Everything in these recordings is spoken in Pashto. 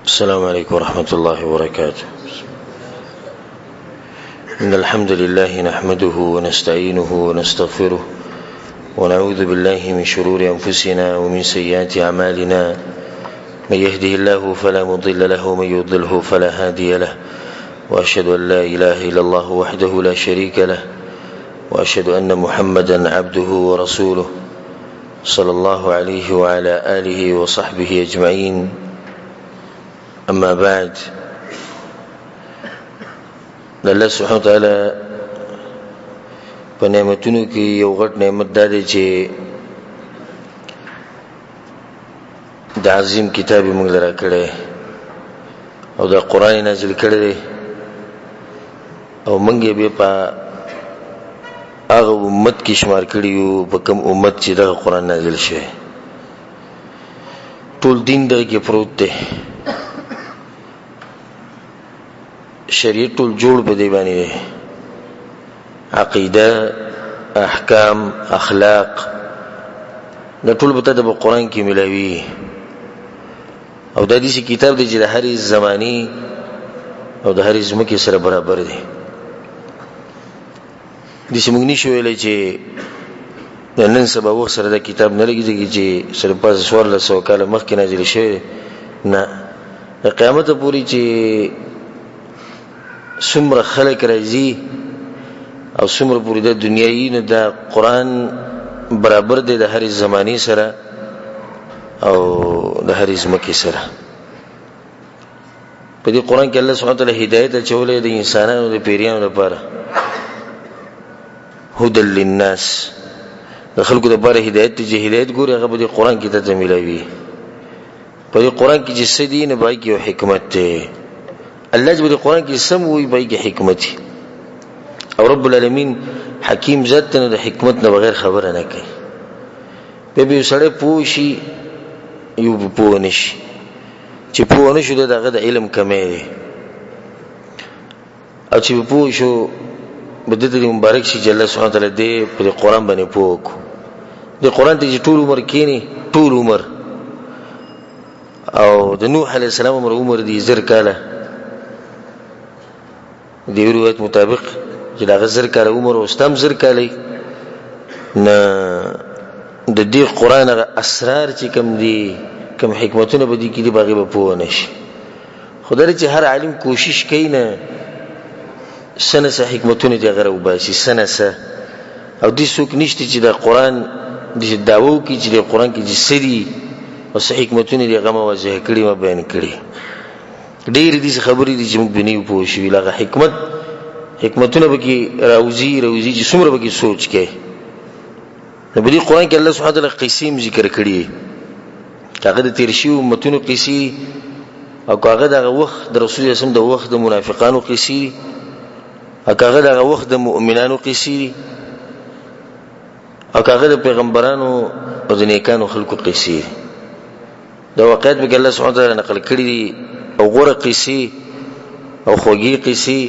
السلام عليكم ورحمة الله وبركاته. إن الحمد لله نحمده ونستعينه ونستغفره ونعوذ بالله من شرور أنفسنا ومن سيئات أعمالنا. من يهده الله فلا مضل له ومن يضلله فلا هادي له، وأشهد أن لا إله إلا الله وحده لا شريك له، وأشهد أن محمدا عبده ورسوله صلى الله عليه وعلى آله وصحبه أجمعين. أما بعد، الله سبحانه وتعالى په نعمتونو کې یو غټ نعمت دا دی چې د عظیم کتاب موږ لره کړی او د قرآن نازل کړی دی، او موږ یې به په هغه امت کې شمار کړی یو، په کوم امت چې دغه قرآن نازل شوی. ټول دین دغه کې پروت دی، شریعت ټول جوړ په دی باندې دی، عقیده، احکام، اخلاق، دا ټول به ته د قرآن کې ملاوي. او دا داسې کتاب دی چې د هرې زمانې او د هرې ځمکې سره برابر دی. داسې موږ نشو ویلی چې د نن سبا وخت سره دا کتاب نه لګېږي چې سره پاس 1400 کاله مخکې نازل شوی. نه، د قیامته پورې چې څومره خلک راځي او څومره پورې د دنیایي نه دا قرآن برابر دی د هرې زمانې سره او د هرې ځمکې سره. په دې قرآن کې الله سبحانه وتعالی هدایت اچولی د انسانانو د پیریانو لپاره، هدى للناس، د خلکو لپاره هدایت دی چې هدایت ګوري هغه په دې قرآن کې ته ملاوي. په دې قرآن کې چې څه دي نه پای کې یو حکمت دی. الله چې په دې قرآن کې سم وایي پای کې حکمت دی، او رب العالمین حکیم ذات ته د حکمت نه بغیر خبره نه کوي. به یو سړی پوه شي یو به پوه نه شي، چې پوه نه شو دغه د علم کمی دی، او چې پوه شو به دې ته مبارک شي چې الله سبحانه وتعالی دې په قرآن باندې پوه کو. د قرآن ته چې ټول عمر کېني، ټول عمر، او د نوح علیه السلام عمر دی 1000 کاله، د یو روایت مطابق چې دا 1000 کاله عمر او ستم 1000 کاله نه د دې قرآن اسرار چې کوم دي، کوم حکمتونه به دي کې دي باغې به پوه نه شي. خدای چې هر عالم کوشش کوي نه سنه سه حکمتونه دي غره وباسي سنه سه، او دې څوک نشته چې د قرآن د دعوو کې چې د قرآن کې چې سړي او سه حکمتونه دي غو واضح کړي ما بیان کړي. ډېر دې خبرې دي چې موږ بنې پوه شو لغه حکمتونه به کې راوځي چې څومره به کې سوچ کې. نو په دې قرآن کې الله سبحانه وتعالی قصې ذکر کړي، هغه د تیر شویو امتونو قصې، او هغه دغه وخت د رسول الله صلی الله علیه وسلم د وخت د منافقانو قصې، او هغه دغه وخت د مؤمنانو قصې، او هغه د پیغمبرانو او د نیکانو خلکو قصې. دا واقعیت به الله سبحانه وتعالی نقل کړي دي، او غوره قصې او خوږې قصې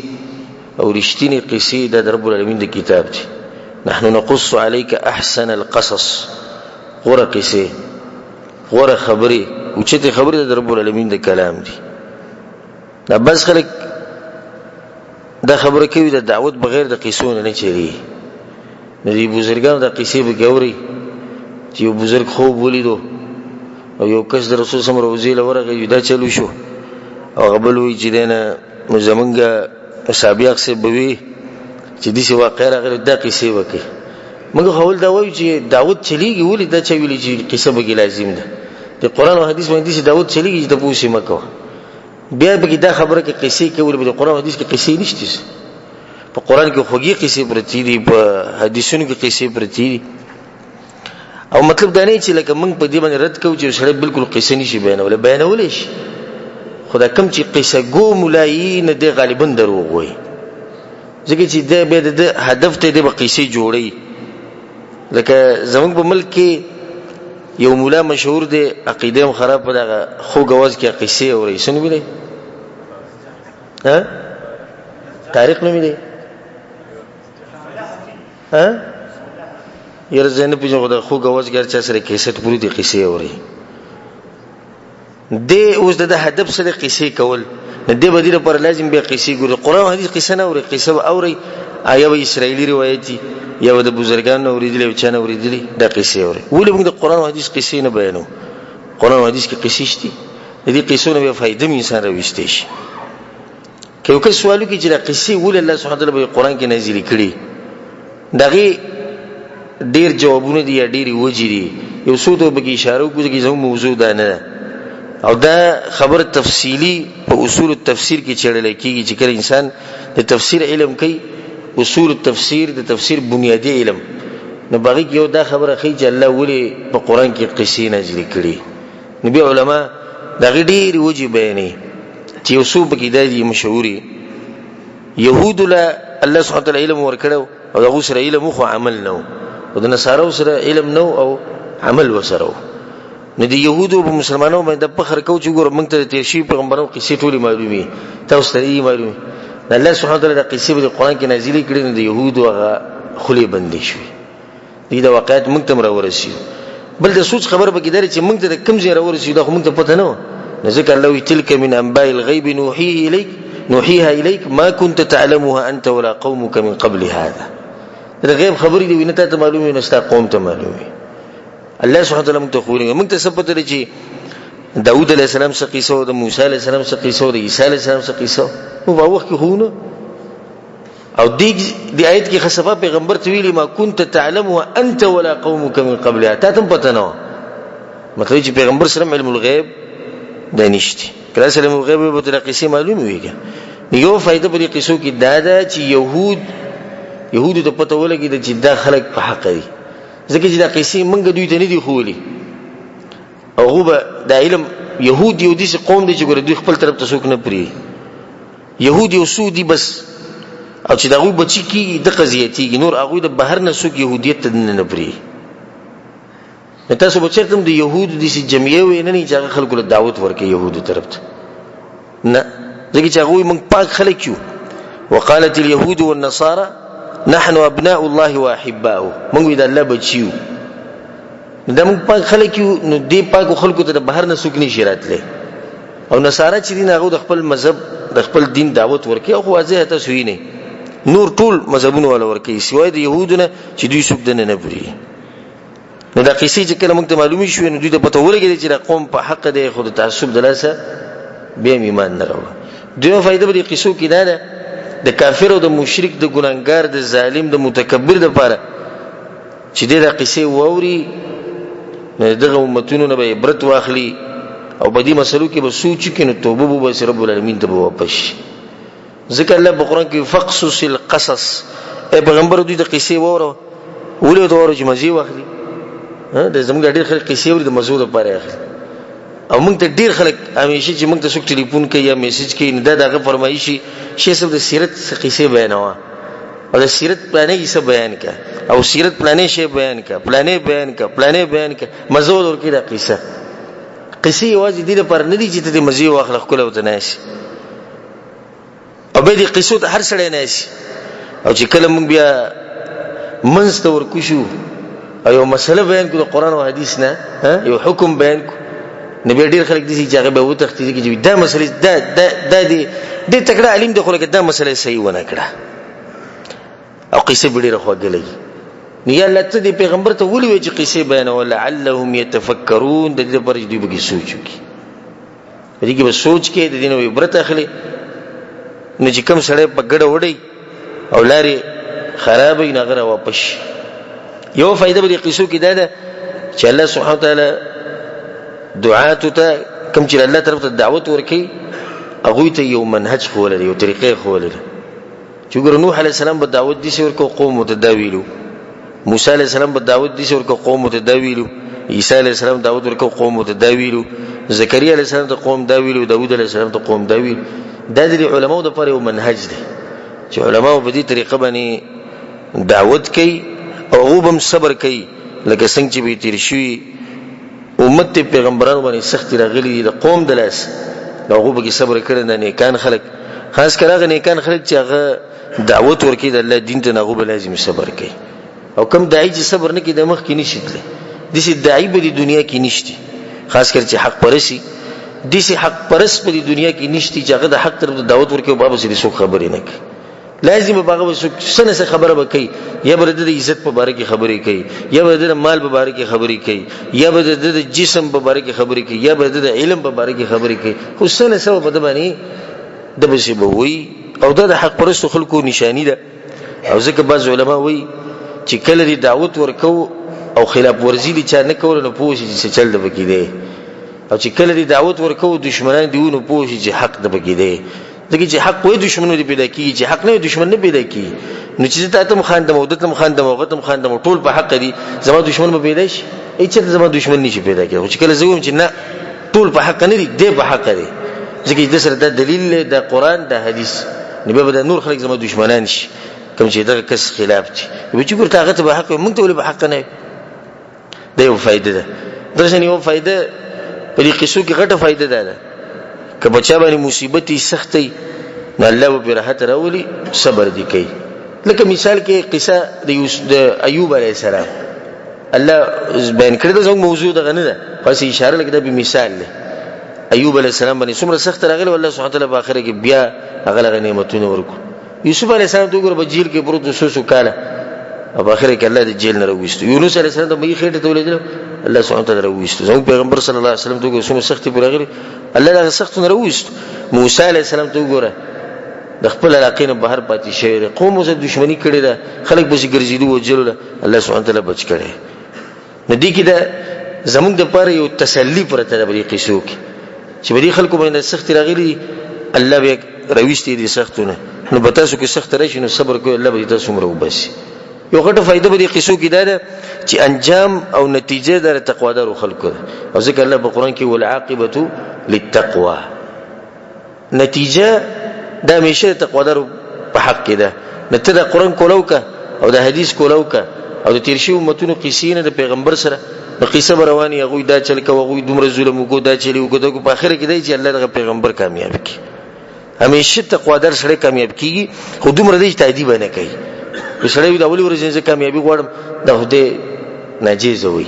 او رښتینې قصې د رب العالمین د کتاب دي. نحن نقص عليك احسن القصص، غوره قصې، غوره خبرې، اوچته خبرې د رب العالمین د کلام دي. دا بس خلک دا خبره کوي د دعوت بغیر د قصو نه چلی. د دې بزرګانو د قصې به ګوري چې یو بزرګ خوب ولیدو او یو کس د رسول صلی الله علیه وسلم ورغی دا چلو شو، او قبل وی چې دنه زمونږه اصحابیاق سے بوي چې دې سی واقع راغلی دا قصې وکي. موږ حول دا وایو چې دعوت چلیږي، ولې دا چې ویلي چې قصه به لازم ده. د قرآن او حدیث باندې چې دعوت چلیږي چې تاسو یې مکو، بیا به دا خبره کې قصې کوي، په قرآن او حدیث کې قصې نشته. په قرآن کې خوږی قصې پرتی دي، په حدیثونو کې قصې پرتی دي. او مطلب دا نه چې لکه موږ په دې باندې رد کوو چې سره بالکل قصې نشي بیانولای شي. خدای کوم چې قصه ګو مولای نه دی غالبا دروغ وي، ځکه چې د به د هدف ته د قصې جوړي. لکه زمونږ په ملک کې یو مولا مشهور دی، عقیده هم خراب په دغه خو غواز کې قصې اوري سن ویلې، ها تاریخ نه ملي، ها یره زنه په جوړه خو غواز ګر چا سره کیسټ پوری دي قصې اوري. د اوس د هدف سره قصې کول نه دی بدیره پر لازم به قصې ګوري قرآن حدیث قصه نه اوري قصه اوري آیا به اسرایلی روایتي یا د بزرګانو اوریدلې او چانه اوریدلې د قصې اوري ولې موږ د قرآن حدیث قصې نه بیانو قرآن حدیث کې قصې شتي د دې قصو نه به فائدې انسان راويستي شي که یو کس سوالو کې چې د قصې ول الله سبحانه وتعالى په قرآن کې نازل کړي دغه ډیر جوابونه دي یا ډیر وجې دي یو څه ته به اشاره وکړي چې زموږ موضوع ده نه او دا خبر تفصیلی په اصول التفسیر کې چړل کېږي چې کله انسان د تفسیر علم کوي اصول التفسیر د تفسیر بنیادی علم نو باقي یو دا خبره کوي چې الله ولي په قرآن کې قصې نازل کړي نبی علما دا ډېر وجه بیانې چې یو څو په کې دایي مشهوري يهود له الله سبحانه وتعالى علم ورکړو او دا سره علم خو عمل نو او د نصارو سره علم نو او عمل وسره نو د يهودو په مسلمانانو باندې فخر کو چې ګور موږ ته تیر شي پیغمبرانو قصې ټولې معلومي تاسو ته یې معلومي الله سبحانه وتعالى د قصې په قرآن کې نازلې کړي نو د يهودو هغه خلی بندي شوی دي دا واقعیت موږ ته راورسي بل د سوچ خبر به کېدل چې موږ ته کم ځای راورسي دا خو موږ ته پته نه و ذکر الله تلك من انباء الغيب نوحيها اليك ما كنت تعلمها انت ولا قومك من قبل هذا دا غیب خبرې دی وینته ته معلومه نه ستا قوم ته معلومه الله سبحانه وتعالى موږ ته خوري موږ ته ثبت لري چې داوود علیه السلام څخه قصه د موسی علیه السلام څخه قصه د عیسی علیه السلام څخه قصه نو په وخت کې هونه او دی آیت کې خصفه پیغمبر ته ویلي ما كنت تعلمها انت ولا قومك من قبلها تا ته پته نه مطلب چې پیغمبر سره علم الغیب دا نشته کله سره علم الغیب به د قصې معلوم ويږي یو فائدہ په دې قصو کې دا ده چې يهود ته پته ولګي چې دا خلک په حق دي ځکه چې دا قصې منګه دوی ته نه دي خولي او غوبه دا علم يهود یو دي قوم دي چې ګور دوی خپل طرف ته څوک نه پری يهود یو سودي بس او چې دا غوي بچی کی د قضیتي نور هغه د بهر نه څوک يهودیت ته نه پری تاسو بچی کوم د يهود دي چې جمعیه ویني نه چې خلکو له دعوت ورکړي يهود طرف ته نه ځکه چې هغه موږ پاک خلک یو وقالت اليهود والنصارى نحن ابناء الله واحباؤه موږ د الله بچیو دا موږ پاک خلک یو نو دی پاک خلکو ته بهر نه څوک نشي راتله او نصارا چې دین هغه د خپل مذهب د خپل دین دعوت ورکړي او واضح ته سوی نه نور ټول مذهبونه ولا ورکړي سوای د يهودونه چې دوی څوک دنه نه بری نو دا قصې چې کله موږ ته معلومي شو نو دوی ته پته ولګي چې قوم په حق دی خود تعصب دلاسه به ایمان نه راوړي دوی فائدہ به قصو کې ده د کافر او د مشرک د ګناګار د ظالم د متکبر د لپاره چې دا قصې ووري دغه امتونو نه به عبرت واخلي او په دې مسلو کې به سوچ کینو توبه به رب العالمین ته واپس ذکر الله په قران کې فقصص القصص ای پیغمبر دوی د قصې وره ولې ته ورته مزي واخلي د زموږ ډېر خلک قصې ورته مزو د پاره اخلي او موږ ته ډېر خلک همیشه چې موږ ته څوک ټلیفون کوي یا میسج کوي دا دغه فرمایشي شي سب د سیرت قصې بیانوا او د سیرت پلانې یې بیان کا او سیرت پلانې شی بیان کا پلانې بیان کا مزو ورکې دا قصې واځي دې پر نه دي چې ته مزي واخل خپل وته ناشي او به دې قصو ته هر سړی ناشي او چې کله موږ بیا منځ ته ورکوشو او یو مسله بیان کو د قران او حدیث نه یو حکم بیان کو نبی ډیر خلک دي چې هغه به وته تختی کې دا مسله دا دې تکړه علم د خلک دا مسله صحیح ونه کړه او قصه ډیره خوګلې نیا الله ته د پیغمبر ته ولي چې قصه بیان او لعلهم يتفکرون د دې پر دې به سوچ وکي دې کې به سوچ کې د دینو عبرت اخلي نو چې کوم سړی په ګډه وړي او لاري خرابې نه غره واپس یو فائدہ به دې قصو کې ده چې الله سبحانه وتعالى دعات ته کوم چې الله طرف ته دعوت ورکي هغه ته یو منهج خولل یو طریقې خولل چې ګور نوح علی السلام په دعوت دي سور کو قوم متداویلو موسی علیہ السلام په دعوت دي سور کو قوم متداویلو عیسی علیہ السلام دعوت ورکو قوم متداویلو زکریا علیہ السلام ته قوم داویلو داوود علیہ السلام ته قوم داویل دا د علماء د پر یو منهج دی چې علماء په دې طریقه باندې دعوت کوي او هم صبر کوي لکه څنګه چې به تیر شي امت پیغمبرانو باندې سخت راغلي د قوم د لاس هغه به صبر کړي نه نیکان خلک خاص کراغه نیکان خلک چې هغه دعوت ورکړي د الله دین ته هغه به لازم صبر کوي او کم دای چې صبر نه کوي د مخ کې نشي تل د دې دای په دنیا کې نشته خاص کر چې حق پرسي دیسی حق پرست په دنیا کې نشتی چې هغه د حق طرف ته دعوت ورکوي بابا سړي څوک خبرې نه کوي لازم باغه وسو سنه څه خبره وکي یا بر د عزت په باره کې خبرې کوي یا بر د مال په باره کې خبرې کوي یا بر د جسم په باره کې خبرې کوي یا بر د علم په باره کې خبرې کوي خو سنه سبب په باندې د بشي بوي او د حق پرستو خلکو نشانی ده او ځکه بعض علما وایي چې کله دی دعوت ورکو او خلاف ورزي دي چې نه کول نه پوښي چې چل د بکی دی او چې کله دی دعوت ورکو دشمنان دیونه پوښي چې حق د بکی دی دغه چې حق وې دشمنو دی پیدا کیږي چې حق نه دشمن نه پیدا کیږي نو چې ته مخان د مودت مخان د موقت مخان د ټول په حق دي زما دشمن به پیدا شي هیڅ زما دشمن نشي پیدا کېږي چې کله زوم چې نه ټول په حق نه دي دی په حق دي ځکه د سره د دلیل د قران د حدیث نبی به د نور خلک زما دشمنان شي کوم چې دغه کس خلاف دي به چې ګور طاقت به حق مونږ ته ولې په حق نه دی یو فائدہ ده درته یو فائدہ په دې قصو کې غټه فائدہ ده که بچا باندې مصیبتي سختي نو الله به راحت راولي صبر دي کوي لکه مثال کې قصه د ایوب علیه السلام الله بیان کړی دا زموږ موضوع ده نه ده خاص اشاره لکه د مثال له ایوب علیه السلام باندې څومره سخت راغلی والله سبحانه وتعالى په اخر کې بیا هغه نعمتونه ورکو یوسف علیه السلام ته وګوره په جیل کې پروت سوسو کاله او په اخر کې الله د جیل نه راوست یونس علیه السلام ته مې خېټه ته ولیدل الله سبحانه وتعالى راوست زموږ پیغمبر صلی الله علیه وسلم ته وګوره څومره سختي راغلی الله دا سخت نه راوست موسی علیه السلام ته وګوره د خپل علاقې نه بهر پاتې شوی قوم سره دښمنی کړې ده خلک به ګرځېدو وجلو الله سبحانه وتعالى بچ کړي نو دې کې دا زموږ د پاره یو تسلی پرته ده په قصو کې چې به خلکو باندې سخت راغلي الله به راويستي دي سختونه نو به تاسو کې سخت راشي نو صبر کوئ الله به تاسو مرو بس یو غټه فائدہ به قصو کې ده چې انجام او نتیجه د تقوادار خلکو ده او ځکه الله په قران کې والعاقبه للتقوى نتیجه دا همیشه تقوادار په حق کې ده نته د قران کولوکا او د حدیث کولوکا او د تیر شي امتونو قصې نه د پیغمبر سره د قصه رواني هغه دا چل کوي هغه دومره ظلم وکړو دا چلی وکړو په اخر کې دی چې الله د پیغمبر کامیاب کړي همیشه تقوادار سره کامیاب کیږي خو دومره دې تعدیب نه کوي سره د اول ورځې کامیابی غواړم دا هده ناجیز وي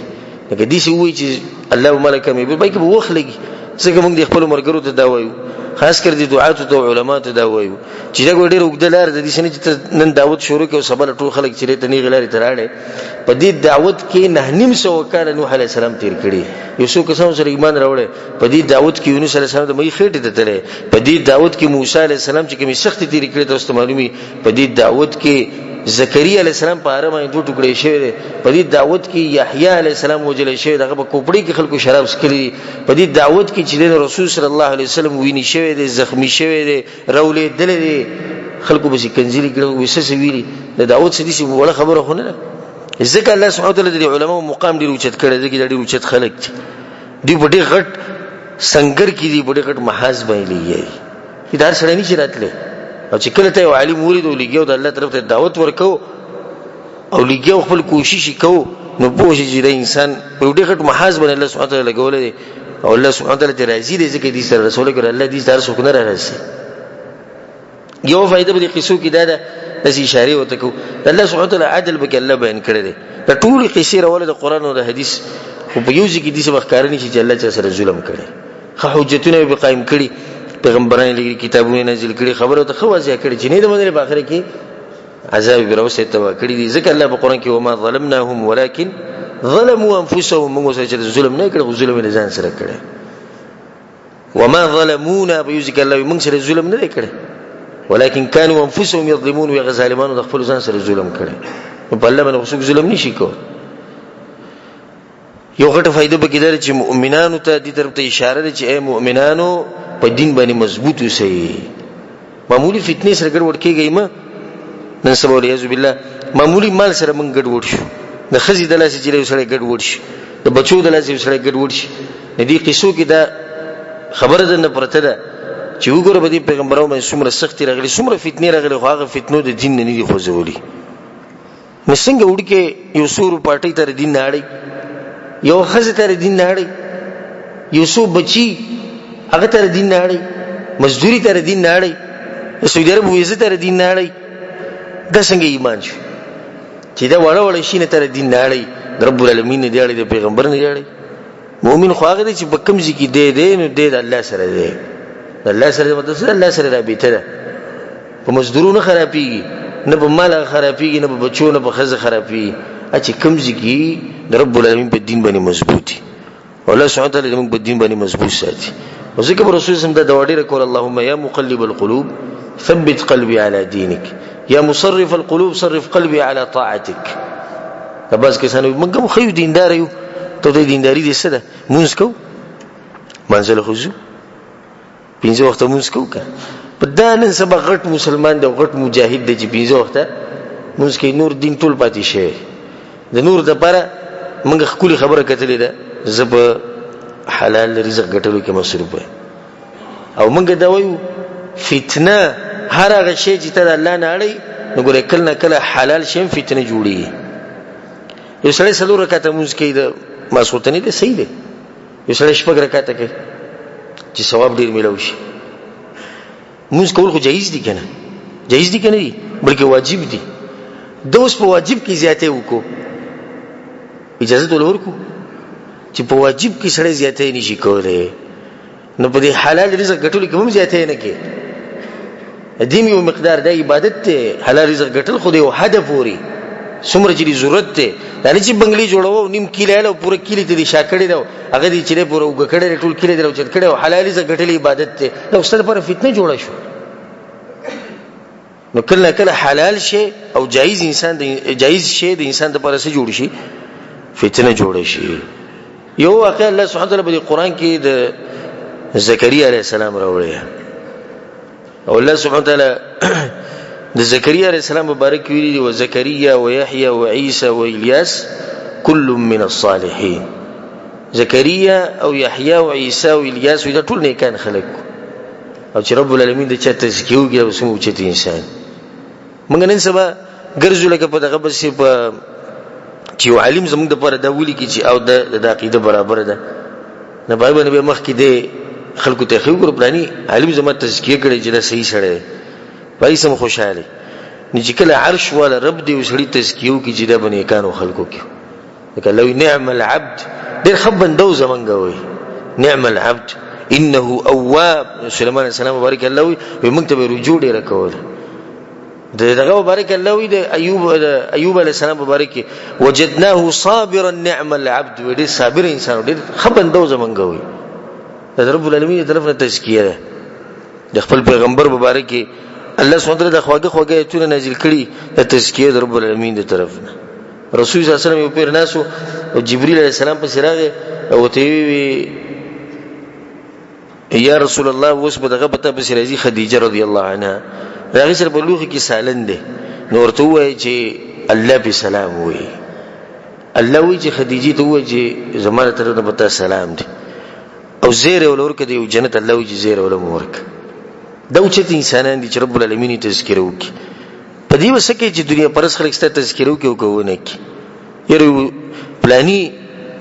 لکه دې څه وایي چې الله ملک کامیابی به کې وخت لګي څنګه موږ د خپل مرګرو ته دا وایو خاص کر دي دعات او علماء ته دا وایو چې دا ډېر وګدلار د دې سنې چې نن دعوت شروع کړو سبا ټول خلک چې ته نه غلاري تراړي په دې دعوت کې نه نیم سو کال نوح علی السلام تیر کړي یو څو کسان سره ایمان راوړل په دې دعوت کې یونس علی السلام د مې خېټه ته تله په دې دعوت کې موسی علی السلام چې کومه سخت تیر کړي تاسو معلومي په دې دعوت کې زکریا علیہ السلام په اړه باندې دوه ټوکړې شوی دی په دې دعوت کې یحیی علیہ السلام وجل شوی دغه په کوپړی کې خلکو شراب سکلي په دې دعوت کې چې رسول صلی الله علیه وسلم ویني شوی دی زخمی شوی دی رولې دلې دی خلکو به کنځلي کړو وسه ویلي د دعوت سدي څه وړه خبره خونه نه ځکه الله سبحانه وتعالى د علماء مقام ډیر اوچت کړی دی ډیر اوچت خلک دي په ډیر غټ سنگر کې دي په ډیر غټ محاذ باندې لګي دا سره نه شراتله او چې کله ته عالم ولید او لګیو د الله طرف ته دعوت ورکو او لګیو خپل کوشش وکاو نو پوه شي چې د انسان په ډېر غټ محاذ باندې الله سبحانه وتعالى لګولې او الله سبحانه وتعالى ته راضي دي ځکه دې سره رسول الله الله دې درس وکړه راځي یو فائدہ به قصو کې دا ده چې اشاره وته کو الله سبحانه وتعالى عدل به الله بیان کړی دی د ټول قصې راول د قران او د حدیث خو په یو ځکه دې څه وکړنی چې الله تعالی سره ظلم کړي خو حجتونه به قائم کړي پیغمبرانو لګي کتابونه نازل کړي خبره ته خو واضح کړي چې نه د مدري په اخر کې عذاب بروسه توا کړي دي ځکه الله په قران کې وما ظلمناهم ولكن ظلموا انفسهم موږ سره ظلم نه کړو ظلم نه ځان سره کړي وما ظلمونا بيذكر الله موږ سره ظلم نه کړي ولكن كانوا انفسهم يظلمون وغظالمانو د خپل ځان سره ظلم کړي په الله باندې خصوص ظلم نشي کو یو غټه فائدہ به کېدل چې مؤمنانو ته دې طرف ته اشاره ده چې اے مؤمنانو په دین باندې مضبوط اوسئ معمولی فتنې سره ګډوډ کېږئ ما نن سبا ولعیاذ بالله معمولی مال سره موږ ګډوډ شو د خزي د لاسه چې له سره ګډوډ شي د بچو د لاسه سره ګډوډ شي دې قصو کې دا خبره ده نه پرته ده چې وګوره به دې پیغمبرانو باندې څومره سختي راغلي څومره فتنې راغلي خو هغه فتنو د دین نه دي خوځولي مسنګ وړکه یو سور پټي تر دین نه اړي یو خزه تر دین نه اړي یو سو بچي هغه تر دین نه اړي مزدوري تر دین نه اړي سعودي عرب ویزه تر دین نه اړي د څنګه ایمان شو چې دا وړه وړه شي نه تر دین نه اړي رب العالمین نه دی اړي د پیغمبر نه دی اړي مؤمن خو هغه چې په کوم ځای کې دی نو دی د الله سره دی. الله سره مطلب الله سره رابطه ده. په مزدورونو خرابېږي، نه په مال خرابېږي، نه په بچو، نه په خزه خرابېږي. چې کوم ځای کې د رب العالمین په دین باندې مضبوطي، الله سبحانه وتعالی موږ په دین باندې مضبوط ساتي. او ځکه رسول سم د وړي رکول اللهم یا مقلب القلوب ثبت قلبي على دينك یا مصرف القلوب صرف قلبي على طاعتك. تباز کسانو موږ هم خو دیندار یو، ته د دینداری دې څه ده؟ مونږ کو منځله خوځو 15 وخت مونږ کو کا په دا نن سبا غټ مسلمان دی، غټ مجاهد دی چې 15 وخت مونږ کې نور دین ټول پاتې شي. د نور د لپاره موږ خپل خبره کتلې ده زب حلال رزق ګټلو کې مصروف وي. او موږ دا وایو فتنه هر هغه شی چې ته الله نه اړي نو ګوره کله نه کله حلال شی فتنه جوړي. یو سړی 4 رکعاته مونږ کوي د ماسوتنی دی، صحیح دی. یو سړی 6 رکعاته کوي چې ثواب ډیر ملو شي. مونږ کول خو جایز دي کنه؟ جایز دي کنه؟ بلکې واجب دي. د اوس په واجب کې زیاته وکړو، اجازه ولور کو چې په واجب کې سړی زیاته نشي کولای، نو په دې حلال رزق ګټلو کې هم زیاته نه کوي. دیم یو مقدار د عبادت ته حلال رزق ګټل خو یو هدف پوری څومره چې ضرورت ته دا نه چې بنگلي جوړو نیم کیله له پوره کیله ته شاکړې دا هغه دې چې پوره وګکړې ټول کیله درو چت کړي او حلال رزق ګټلې عبادت ته دا استاد پر فتنه جوړه شو. نو کله کله حلال شي او جایز انسان جایز شي د انسان لپاره څه جوړ شي؟ فتنه جوړ شي. یو واقع الله سبحانه وتعالی په قرآن کې د زکریا علیه السلام راوړی، او الله سبحانه وتعالی د زکریا علیه السلام مبارک ویلي او زکریا او یحیی او عیسی او الیاس کل من الصالحین. زکریا او یحیی او عیسی او الیاس دا ټول نیکان خلک، او چې رب العالمین د چا تزکیه وکړي او سمو چې انسان موږ نن سبا ګرځو لکه په دغه بس په چې عالم زموږ د پاره دا ولي کی چې او د عقیده برابر ده نه بای باندې مخ کې دی خلکو ته خو ګور پلاني عالم زما تزکیه کړي چې دا صحیح سره پای سم خوشاله نه چې کله عرش ولا رب دی وسړي تزکیه کی چې دا بني کانو خلکو کې لکه لو نعم العبد ډېر خبن دو زمونږ وي نعم العبد انه اواب. سليمان عليه السلام مبارک الله وي موږ ته رجوع ډېر کول. دغه مبارک الله وي د ایوب علیه السلام مبارک وجدناه صابرا نعم العبد، ډېر صابر انسان ډېر خبن دو زمونږ وي. د رب العالمین طرف نه تزکیه ده. د خپل پیغمبر مبارک الله سبحانه وتعالی د خواږه ایتونه نازل کړي د تزکیه د رب العالمین د طرف نه. رسول صلی الله علیه وسلم یو پیر ناسو او جبرئیل علیه السلام په سراغه او ته وی یا رسول الله وس په دغه پته په سرازي خدیجه رضی الله عنها راغی سره په لوخي کې سالن ده نو ورته وای چې الله به سلام وای. الله وی چې خدیجه ته وای چې زماره تر نه پته سلام دي او زیر ولور کدی او جنت الله وی چې زیر ولور ورک. دا اوچت انسانان دي چې رب العالمین تذکر وکي په دې وسکه چې دنیا پرس خلک ست تذکر وکي او کوونه کی یره پلانی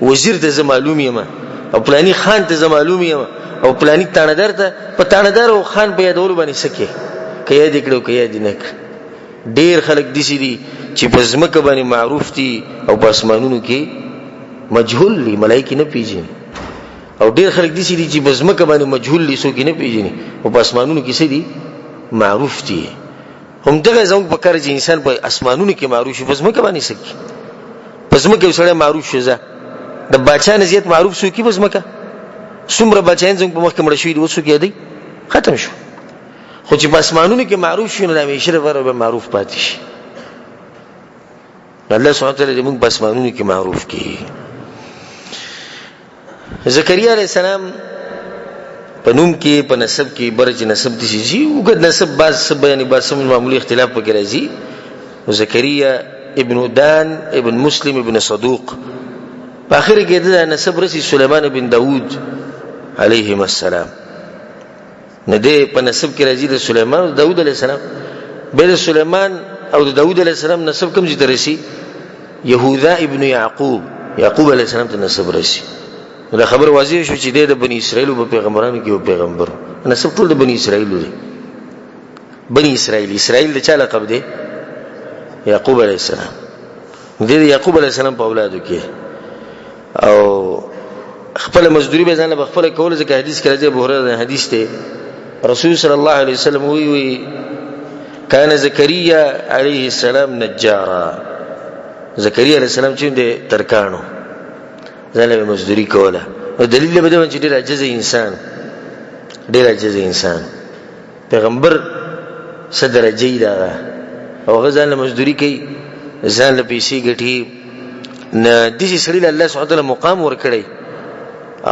وزیر ته معلوم یم او پلانی خان ته معلوم یم او پلانی تاندار ته په تاندار او خان په یادول باندې سکه کیا دې کړو کیا دې نه کړ. ډیر خلک دي چې په ځمکه باندې معروف دي او په اسمانونو کې مجهول دي، ملایکی نه پیژني. او ډیر خلک دي چې په ځمکه باندې مجهول دي، څوک نه پیژني، او په اسمانونو کې څه دي معروف دي. هم دغه زموږ په کار چې انسان په اسمانونو کې معروف شي، په ځمکه باندې سکی په ځمکه سره معروف شوزه د بچا نزيت معروف شو کی په ځمکه څومره بچایان زموږ په مخ کې مړ شوی دي وڅو کې دی ختم شو. خو چې په اسمانونو کې معروف شي نو د همیشه لپاره به معروف پاتې شي. الله سبحانه وتعالی موږ په اسمانونو کې معروف کړي. زکریا علیہ السلام په نوم کې په نسب کې برج نسب دي شي وګد نسب بعض سب یعنی بعض سم معمولی اختلاف پکې راځي. زکریا ابن دان ابن مسلم ابن صدوق په اخر کې د نسب رسي سليمان ابن داود علیهم السلام. نه دې په نسب کې راځي د سليمان او داود علیه السلام. به د سليمان او د داود علیه السلام نسب کوم ځای ته رسي؟ يهوذا ابن يعقوب علیه السلام ته نسب رسي. دا خبر واضح شو چې د بنی اسرائیل په پیغمبرانو کې یو پیغمبر نسب ټول د بنی اسرائیل دی. بنی اسرائیل د چا لقب دی؟ یعقوب علیه السلام. د یعقوب علیه السلام په اولادو کې او خپل مزدوري به ځان له خپل کول ځکه حدیث کې راځي ابو هريره حدیث ته رسول صلی الله علیه وسلم وی کان زکریا علیه السلام نجارا زکریا علیه السلام چې د ترکانو ځان له مزدوري کوله او دلیل به دا چې ډیر عجز انسان پیغمبر صدر جیدا او غزان له مزدوري کوي ځان له پیسې ګټي نه د دې سړي له الله سبحانه وتعالى مقام ورکړي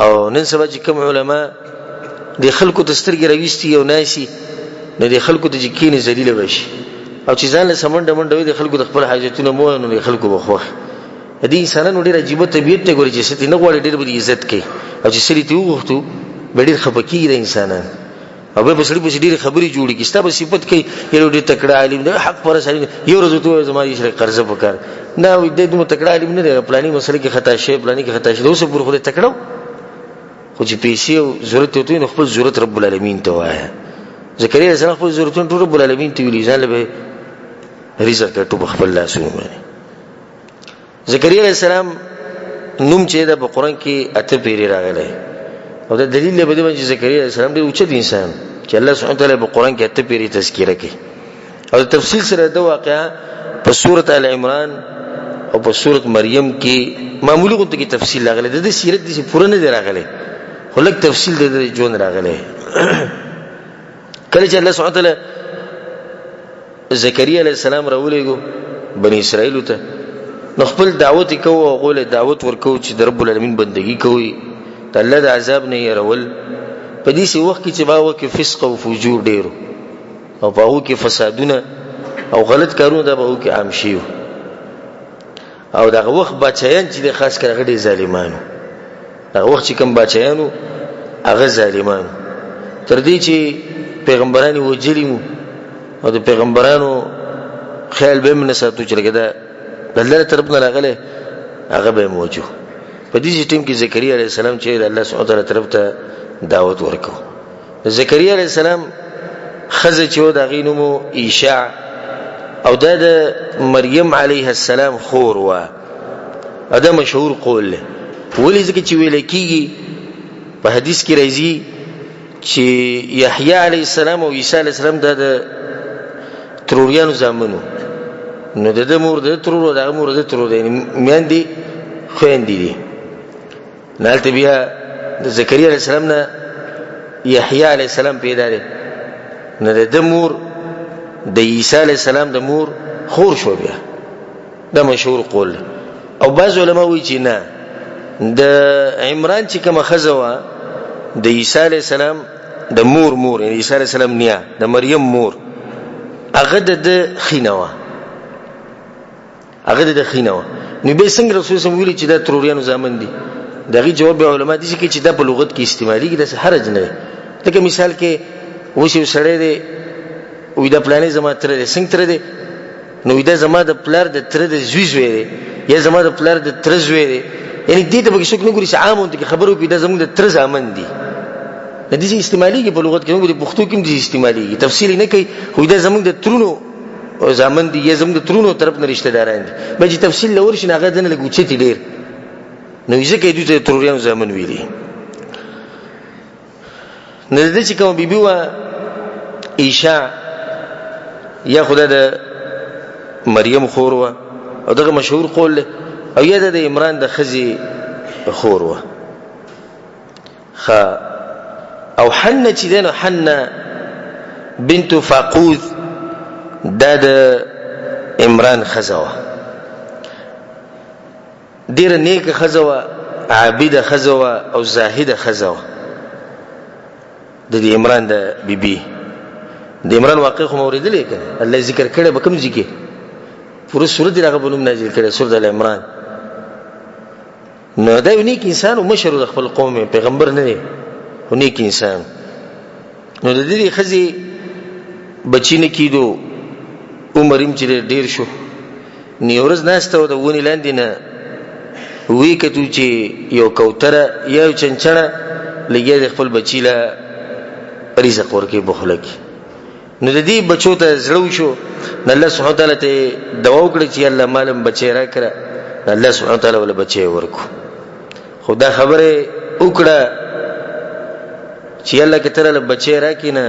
او نن سبا چې کوم علما د خلکو د سترګې راويستي او ناسي نه د خلکو د جکینې ذلیل بشي او چې ځان له سمند منډوي د خلکو د خپل حاجتونو مو نه د خلکو بخوخ دې انسانانو ډېر عجیب طبيعت ته ګوري چې ستې نه غواړي ډېر به عزت کوي او چې سړي ته وغوښتو ډېر خپکی دي انسانان او به سړي په ډېر خبري جوړي کی ستاسو صفت کوي یو ډېر تکړه عالم دی حق پر سړي یو ورځ ته زماري شری قرض وکړ نه وي د دې تکړه عالم نه دی پلاني مسله کې خطا شي پلاني کې خطا شي اوس پر خو تکړه خو چې پیسې او ضرورت ته نو خپل ضرورت رب العالمین ته وایي زکریا علیه السلام خپل ضرورتونه ټول رب العالمین ته ویل ځان له رزق ته خپل لاسونه باندې زکریا علیه السلام نوم چې د قرآن کې اته پیری راغلی او دا دلیل دی په دې چې زکریا علیه السلام ډېر اوچت انسان چې الله سبحانه وتعالى په قرآن کې اته پیری تذکرہ کوي او تفصیل سره د واقعا په سورۃ ال عمران او په سورۃ مریم کې معمولی غوته کې تفصیل راغلی د سیرت دي پوره نه راغلی خو لږ تفصیل د ژوند راغلی کله چې الله سبحانه وتعالى زکریا علیه السلام راولېګو بنی اسرائیل ته نو خپل دعوت کوو او غوله دعوت ورکو چې د رب العالمین بندگی کوي د الله د عذاب نه يرول په دې سی وخت کې چې باو کې فسق او فجور ډیرو او باو کې فسادونه او غلط کارونه د باو کې عام شي او دغه وخت بچیان چې خاص کر غړي ظالمانو دغه وخت چې کوم بچیانو هغه ظالمانو تر دې چې پیغمبرانو وجلیمو او د پیغمبرانو خیال به من ساتو چې لګدا د الله طرف نه راغله هغه به موجو په دې ټیم کې زکریا علیه السلام چې الله سبحانه وتعالى طرف ته دعوت ورکو زکریا علیه السلام خزه چې و د غینمو ایشع او د مریم علیه السلام خور و دا مشهور قول له ولې ځکه چې ویل کیږي په حدیث کې راځي چې یحیی علیه السلام او عیسی علیه السلام د تروریانو زامنو نو د مور د ترور د مور د ترور میاندې خويندې دي نالته بیا د زکریا علیه السلام نه یحیی علیه السلام پیدا دي نو د مور د عیسی علیه السلام د مور خور شو بیا دا مشهور قول او بعض علما وایي چې نه د عمران چې کومه خزوه د عیسی علیه السلام د مور یعنی عیسی علیه السلام نیا د مریم مور هغه د خینوا نو به څنګه رسول الله ویلي چې دا تروریانو زامن دي دغه جواب علماء دي چې دا په لغت کې استعمالي کې د حرج نه لکه مثال کې وشي سړی دی وې د پلانې زما تر دې څنګه تر دې نو دا زما د پلار د تر دې زوی دی یا زما د پلار د تر زوی دی یعنی دې ته به څوک نه ګوري چې عامون ته خبرو کې دا زموږ د تر زامن دي د دې استعمالي کې په لغت کې موږ د پښتو کې د استعمالي تفصیل نه کوي خو دا زموږ د ترونو او زامن دي یا زموږ د ترونو طرف نه رشتہ داران دي به چې تفصیل لور شي هغه دنه لګوچتي ډیر نو یې ځکه دوی ته تروریانو زامن ویلي نه د چې کوم بیبي وا عیسی یا خدای د مریم خور وا او دغه مشهور قول او یا د عمران د خزي خور وا او حنه چې دنه حنه بنت فاقوذ د عمران خزوه ډیر نیک خزوه عابده خزوه او زاهده خزوه د عمران د بیبي د عمران واقع خو موریدلې کړه الله ذکر کړي به کوم ذکر پوره سورته هغه په نوم نازل کړي سورته ال عمران نو دا یو نیک انسان او مشر د خپل قوم پیغمبر نه دی خو نیک انسان نو د دې خزي بچی نه کیدو عمریم چې ډیر شو نیورز ناشته د ونی لاندې نه وی کتو چې یو کوتره یو چنچنه لګي د خپل بچی لا رزق ورکي بخلک نو د دې بچو ته زړو شو الله سبحانه وتعالى ته دعا وکړه چې الله مالم بچی را کړه الله سبحانه وتعالى ول بچی ورکو خدا خبره وکړه چې الله کې تر له بچی راکینه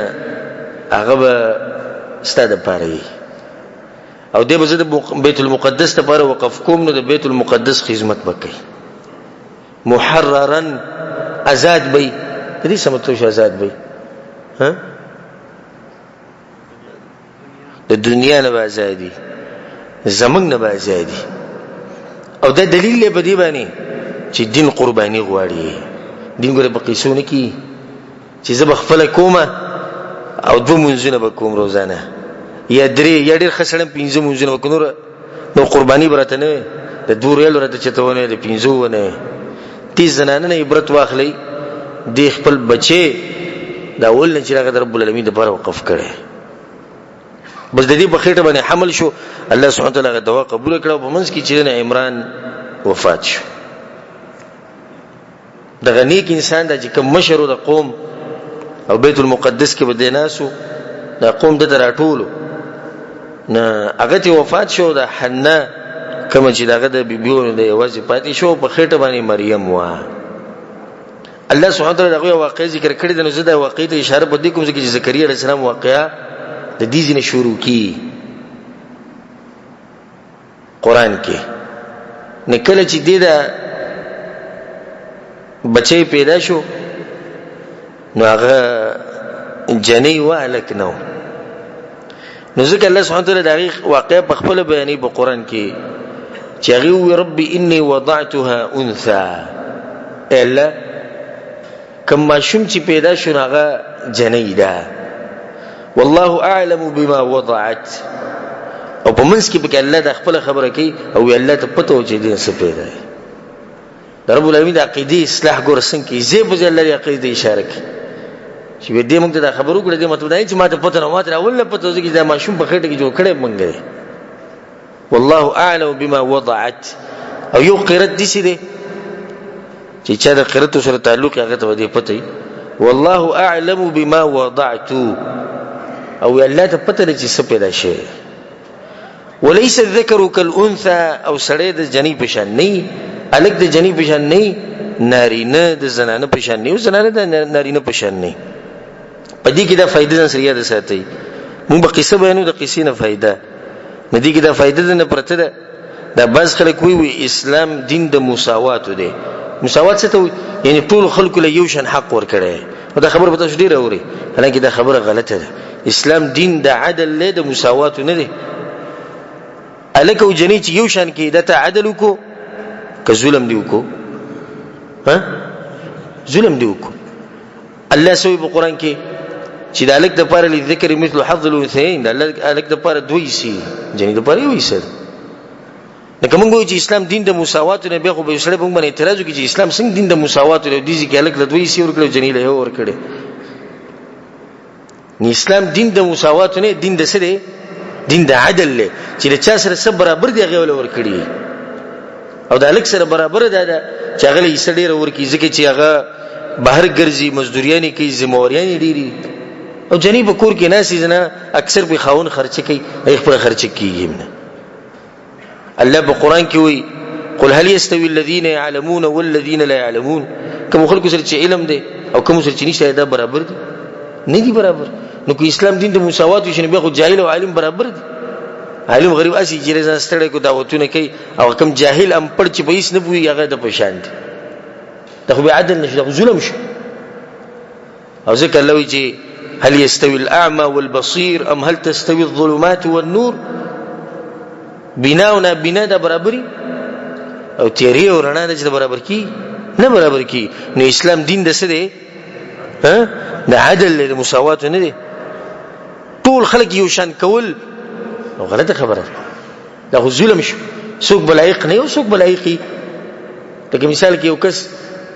هغه به ستاده پاره او دې به زه د بیت المقدس ته لپاره وقف کوم نو د بیت المقدس خدمت وکړي محررا آزاد وي دې سمته شو آزاد وي ها د دنیا نه آزادي زمنګ نه آزادي او دا دلیل به دی باندې چې دین قرباني غواړي دین ګره په قیسونه کې چې زه بخفل کومه او دو منځونه به کوم روزانه یا درې یا ډېر خسړم 15 منځونه وکړو نو قرباني برته نه د دور یل ورته چتهونه د 15 ونه 30 زنانه نه عبرت واخلي د خپل بچي دا ول نه چې هغه رب العالمین د بار وقف کړي بس د دې په خېټه باندې حمل شو الله سبحانه وتعالى هغه دعا قبول کړه په منځ کې چې عمران وفات شو دغه نیک انسان د چې کوم مشر د قوم او بیت المقدس کې بده ناسو د قوم د راټولو نه هغه ته وفات شو د حنا کوم چې دغه د بیبيونو د یوازې پاتې شو په خېټه باندې مریم وا الله سبحانه وتعالى دغه واقعي ذکر کړی د نو زده واقعي ته اشاره پدې کوم چې زکریا علیه السلام واقعا د دې ځینې شروع کی قران کې نکله چې دې دا بچي پیدا شو نو هغه جنې والک نو ځکه الله سبحانه وتعالى دغه واقع په خپل بیانې په قران کې چې هغه ربي اني وضعتها انثى الا کما شوم چې پیدا شو هغه جنې ده والله اعلم بما وضعت او په منځ کې به الله د خپل خبره کوي او الله ته پته و چې دې څه پیدا دی رب العالمین د عقیده اصلاح ګورسن کې زی په الله د عقیده اشاره کوي چې دې موږ ته دا خبرو کړې دې مطلب دی چې ماته پته نه ماته اول پته وځي چې دا ماشوم په خېټه کې جوړ کړي مونږ والله اعلم بما وضعت او یو قرت دي سي دي چې چا د قرت سره تعلق هغه ته دې پته والله اعلم بما وضعت او الله ته پته چې څه پیدا شي وليس الذكر كالانثى او سړی د جنې پشان نه الګ د جنې پشان نه نارینه د زنانه پشان نه او زنانه د نارینه پشان نه پدې کې دا فائدې نن سریه ده ساتي موږ به قصه بیانو د قصې نه فائدہ ندی کې دا فائدې نه پرته ده دا بس خلک وی اسلام دین د مساوات دی مساوات څه ته یعنی ټول خلکو له یو شان حق ورکړي او دا خبره به تاسو ډیره اوري حالانکه دا خبره غلطه ده اسلام دین د عدل له د مساوات نه دی الکه جنې چې یو شان کې د تعادل کو که ظلم دی کو ها ظلم دی کو الله سوی په قران کې چې د الک د پاره لذکر مثل حظ الانثيين د الک د پاره دوی سي جنې د پاره وي سر نو کوم چې اسلام دین د مساوات نه به خو به سره په باندې اعتراض کوي چې اسلام څنګه دین د مساوات له دي چې الک د دوی سي ورکړو جنې له ورکړي نو اسلام دین د مساوات نه دین د سره دین د عدل له چې چا سره سب برابر دی هغه ورکړي او د الک سره برابر ده چې هغه یې سړي ورکړي ځکه چې هغه بهر ګرځي مزدوریانی کوي ذمہوریانی ډیری او جنې په کور کې ناسي زنه اکثر په خاون خرچ کوي خپل خرچ کوي نه الله په قران کې وی قل هل يستوي الذين يعلمون والذين لا يعلمون کوم خلکو سره چې علم دی او کوم سره چې نشته دا برابر دي نه دي برابر نو کو اسلام دین د مساوات شنه به خو جاهل او عالم برابر دي عالم غریب اسی چې رضا ستړي کو دعوتونه کوي او کوم جاهل ام پړ چې به هیڅ نه پوي هغه د پېښان دي دا خو به عدل نشي دا ظلم شي او ځکه الله وی چې هل يستوي الاعمى والبصير ام هل تستوي الظلمات والنور بناونا بنا دا برابرۍ او تیری او رڼا د برابر کی نه برابر کی نو اسلام دین د څه دی ها د عدل د مساوات نه دی ټول خلک یو شان کول نو غلطه خبره دا خو ظلم شو څوک بلایق نه او څوک بلایقي لکه مثال کې یو کس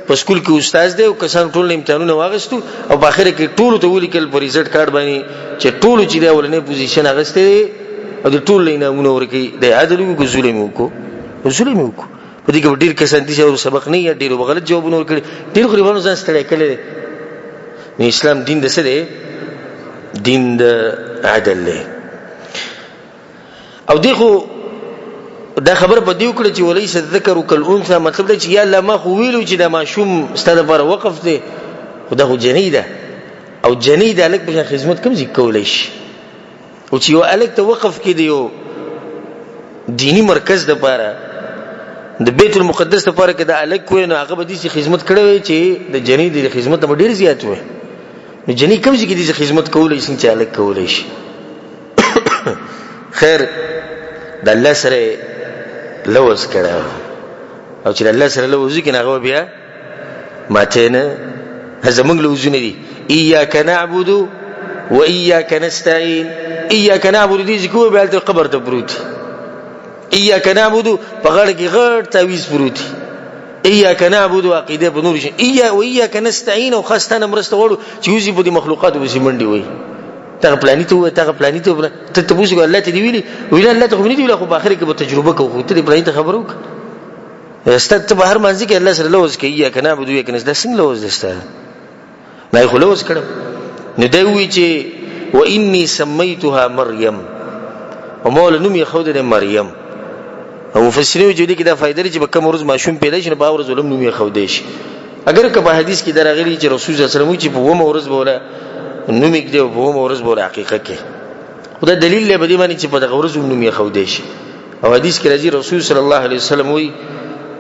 په سکول کې استاد دی او کسان ټول امتحانونه واغستو او په اخر کې ټول ته ولیکل په ریزلټ کارت باندې چې ټول چې دا ولنې پوزیشن اغسته او د ټول نمونه ورکی د عدل او ظلم وکړو په دې کې ډیر کسان دي چې سبق نه یا ډیر غلط جوابونه ورکړي ډیر غریبانو ځان ستړي کړي نو اسلام دین د څه دی دین د عدل له او دغه دا خبر په دیو کړ چې وليس الذکر کالانثى، مطلب دا چې یا الله ما خو ویلو چې دا ماشوم ستاسو لپاره وقف دی، خدا خو جنې ده او جنې د الک په خدمت کوم ځای کولای شي، او چې یو الک ته وقف کړي یو دینی مرکز د لپاره د بیت المقدس لپاره کې د الک وینو هغه به دې خدمت کړي چې د جنې د خدمت ته ډیر زیات وي، نو جنې کوم ځای کې دې خدمت کولای شي چې الک کولای شي. خیر د الله سره لوز کړه او چې الله سره لوز کې نه هغه بیا ماته نه زمونږ لوزونه دي. ایاک نعبد و ایاک نستعين، ایاک نعبد دې ذکر به د قبر ته پروت، ایاک نعبد په غړ کې غړ تعویز پروت، ایاک نعبد عقیده په نور شي، ایاک نستعين او خاصه مرسته وړو چې یوزي په دې مخلوقات به منډي وي، تا پلاني ته ته تبوسه الله ته دی ویل الله ته خو نه دی ویل، خو په اخر کې به تجربه کوو، ته دې پلاني ته خبرو استاد ته بهر منځ کې الله سره لوز کوي، یا کنه بده یا کنه څنګه لوز دسته نه خو لوز کړم. نو دی وی چې و انی سمیتها مریم، او مول نوم یې خو د مریم، او مفسرین وجودي کې دا فائدې لري چې په کوم ورځ ماشوم پیدا شي نه باور ظلم نوم یې خو دی شي. اگر که په حدیث کې درغلی چې رسول صلی الله علیه وسلم چې په ومه ورځ بوله نوم یې دی په ومه ورځ بوله حقیقت کې خدای دلیل له بدی باندې چې په دغه ورځ نوم یې خو دی شي. او حدیث کې راځي رسول صلی الله علیه وسلم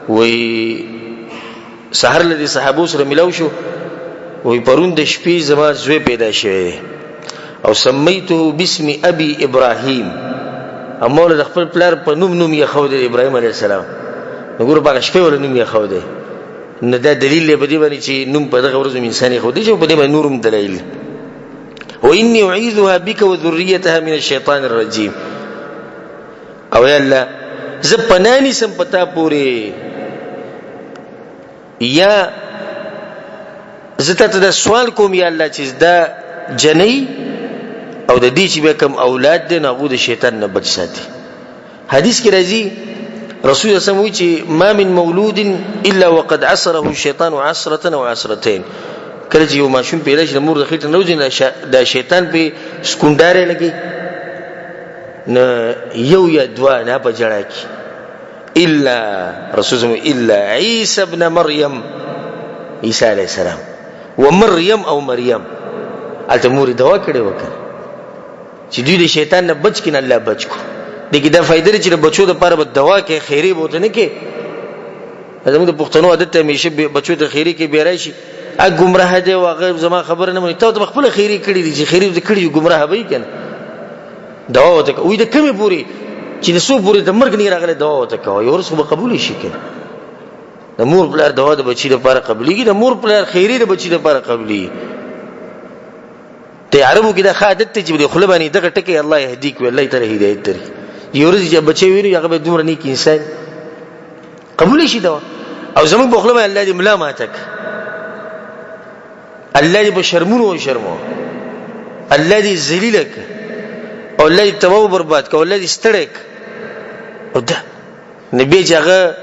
وی سحر لدی صحابو سره ملاو شو، وی پرون د شپې زما زوی پیدا شوی او سمیته باسم ابي ابراهيم، امول د خپل پلار په نوم یې خو دی ابراهيم عليه السلام، وګوره په شپې ول نوم یې خو دی. نو دا دلیل له بدی باندې چې نوم په دغه ورځ انساني خو دی چې په دې باندې نورم دلیل. واني اعيذها بك وذريتها من الشيطان الرجيم، او یا الله زپنانی سم پتا پوری یا زته ته سوال کوم یا الله چې دا جنې او د دې چې به کوم اولاد دي نه د شیطان نه بچ ساتي. حدیث کې راځي رسول الله صلی الله علیه وسلم چې ما من مولود الا وقد عصره الشيطان عصره او عصرتين، کله چې یو ماشوم پیدا شي مور د خېټه نوځي دا شیطان په سکندارې لګي نه یو یا دوا نه په جړه کې الا رسول الله الا عيسى ابن مريم، عيسى عليه السلام ومريم او مريم الته مور دوا کړي وکړه چې دوی د شیطان نه بچ کین الله بچ کو. دغه دا فائدې چې بچو د پاره د دوا کې خیری بوته نه کې، زموږ د پښتنو عادت ته همیشه بچو د خیری کې بیرای شي ا گمراه دی او غیر زما خبر نه مونږ ته خپل خیری کړی دي چې خیری دې کړی گمراه وي کنه دوا وته وي د کمی پوری چې د سو پوری د مرګ نه راغله دوا وته کوي او رسو به قبول شي کنه. د مور بلار دوا د بچی لپاره قبليږي، د مور بلار خیری د بچی لپاره قبلي. ته عربو کې د خادت ته چې د خلبانی دغه ټکی الله يهديك والله تعالی هدایت دري، یو ورځ چې بچي ویني هغه به دومره نیک انسان قبول شي دوا. او زموږ په خلبه الله دې ملا ماتک، الله دې بشرمونو او شرمو، الله دې ذلیلک او الله دې تباہ برباد کو، الله دې ستړک او ده نبی چې هغه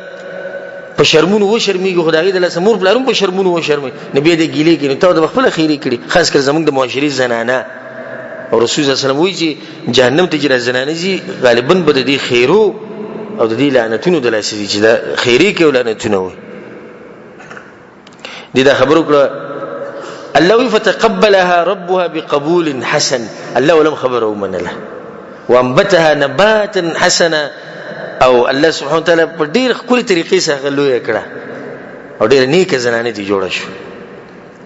په شرمونو و شرمېږي، خدای دې له سمور بلارم په شرمونو و شرمې نبی دې ګیلې کړي ته د خپل خیری کړي، خاص کر زموږ د معاشري زنانه. او رسول الله صلی الله علیه وسلم وایي چې جهنم ته چې زنانه زی غالبا به دې خیرو او د دې لعنتونو د لاسې چې دا خیری کې ولعنتونه وي. دې دا خبرو کړه الله فتقبلها ربها بقبول حسن، الله ولم خبره من له وانبتها نباتا حسنا، او الله سبحانه وتعالى په ډیر خپل طریقې سره لوی کړه او ډیر نیک زنانه دي جوړه شو.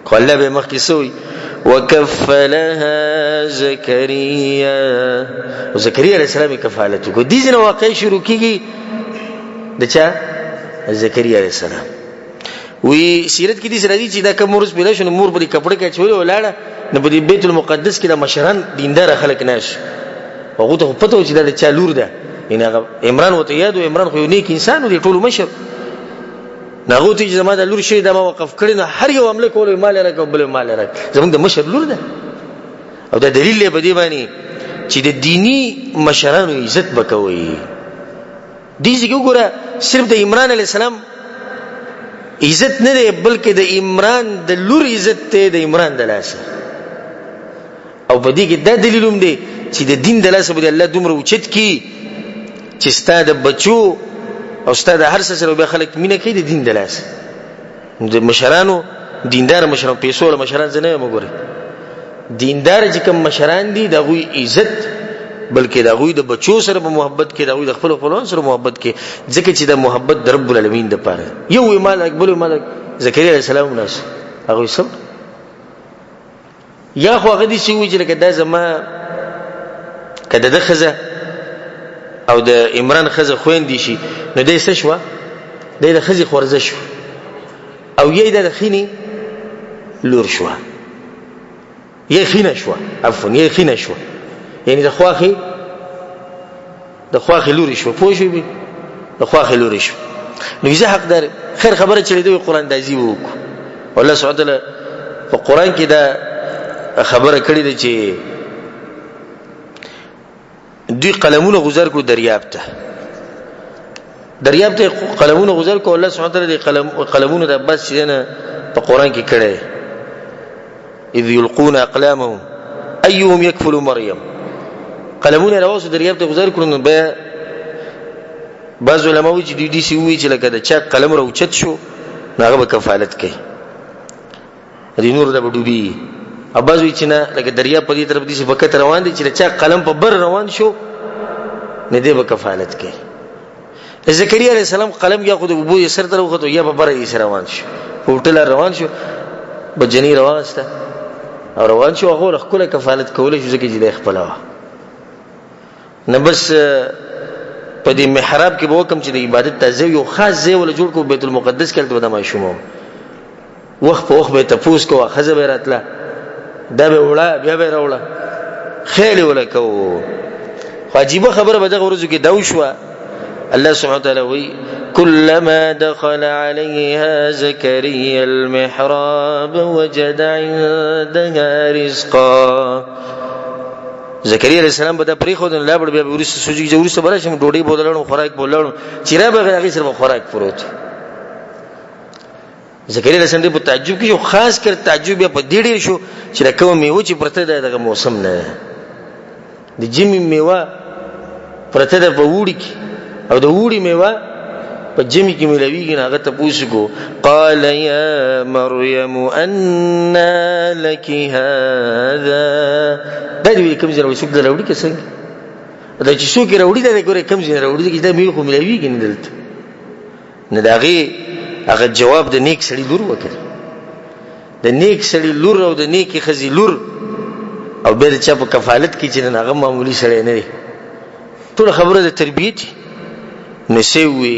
خو الله به مخکې سوی وکفلها زکریا، او زکریا علیہ السلام کفالت کو دي ځنه واقع شروع کیږي د چا زکریا علیہ السلام. وی سیرت کې دي سره دي چې دا کوم ورځ پیدا شو مور په کپڑے کې چولې ولاړه نه په بیت المقدس کې د مشران دیندار خلک ناش هغه ته پته و چې دا چا لور ده، ان هغه عمران وته یاد او عمران خو نیک انسان دی ټول مشر ناغو ته زما د لور شي دا موقف کړي نه هر یو عمله کول مال راکو بل مال راک زموږ د مشر لور ده. او دا دلیل دی په دې باندې چې د دینی مشرانو عزت وکوي. دې څنګه وګوره صرف د عمران علی السلام عزت نه دی بلکې د عمران د لور عزت ته د عمران د لاس. او په دې کې دا دلیل هم دی چې د دین د لاس په الله دومره اوچت کی چې ستاسو د بچو او استاد هر څه سره به خلک مینه کوي د دین د لاس د مشرانو دیندار مشران پیسو له مشران زنه مګوري دیندار چې کوم مشران دي د غوي عزت بلکې د غوي د بچو سره په محبت کې د غوي د خپل خپلوان سره محبت کې ځکه چې د محبت د رب العالمین د پاره یو مال اکبر مال زکریا علیه السلام ناس هغه سب یا خو هغه دي چې وی چې لکه دا زما کده د خزه او د عمران خزه خوین دي شي نو دې څه شو د خزي خورزه شو او یې د خینی لور شو یې خینه شو عفوا یې خینه شو یعنی د خواخي لوري شو پوه شو به د خواخي لوري شو نو زه حقدار خیر خبره چلی دی قرآن دازي وکړو الله سبحانه وتعالى په قرآن کې دا خبره کړې ده چې دوی قلمونه غزار کړو دریاب ته قلمونه غزار کړو الله سبحانه وتعالى قلمونه د عباس چې نه په قرآن کې کړه اذ يلقون اقلامهم ايهم يكفل مريم قلمونه راوځو دریاب ته غزار کړو نو به بعض علماء چې دوی دي وی چې لکه دا چا قلم راوچت شو هغه به کفالت کوي دې نور د ډوبي اباز وی چې نه لکه دریاب په دې طرف دي چې وخت روان دي چې چا قلم په بر روان شو نه دی به کفالت کوي زکریا علیہ السلام قلم یا خود ابو سر تر وخت یا په بر یې روان شو پورتل روان شو بجنی روانسته او روان شو هغه خپل کفالت کولای شو ځکه چې د خپل وا نه بس په دې محراب کې به وکم چې د عبادت تازه یو خاص ځای ول جوړ کو بیت المقدس کې تل د ماشوم وخت په وخت به تفوس کو خزه به راتله دا به وړه بیا به راوړه خیل ولکو واجب خبره به دغه ورځو کې دا وشو الله سبحانه وتعالى وی كلما دخل عليها زكريا المحراب وجد عندها رزقا زکریا علیہ السلام به دا پری خو نه لابړ بیا ورسره سوجي ورسره براشم ډوډۍ بولړم خوراک بولړم چیرې به هغه سره خوراک پروت زکریا علیہ السلام په تعجب کې خاص کر تعجب په دې ډیر شو چې کوم میوه چې پرته دغه موسم نه د جمی میوه پرته د ووړي او د ووړي میوه په جمی کې ملويږي هغه ته پوښتنه قال يا مريم ان لك هذا دا دې کوم ځای وسوک دروړي کې څنګه دا چې څوک راوړي دا ګوره کوم ځای راوړي چې دا میوه خو ملويږي نه دلته نه داغي هغه جواب د نیک سړي لور وکړ د نیک سړي لور او د نیکی خزي لور او به چا په کفالت کې چې هغه معمولی سړی نه دی ټول خبره د تربیت نسوي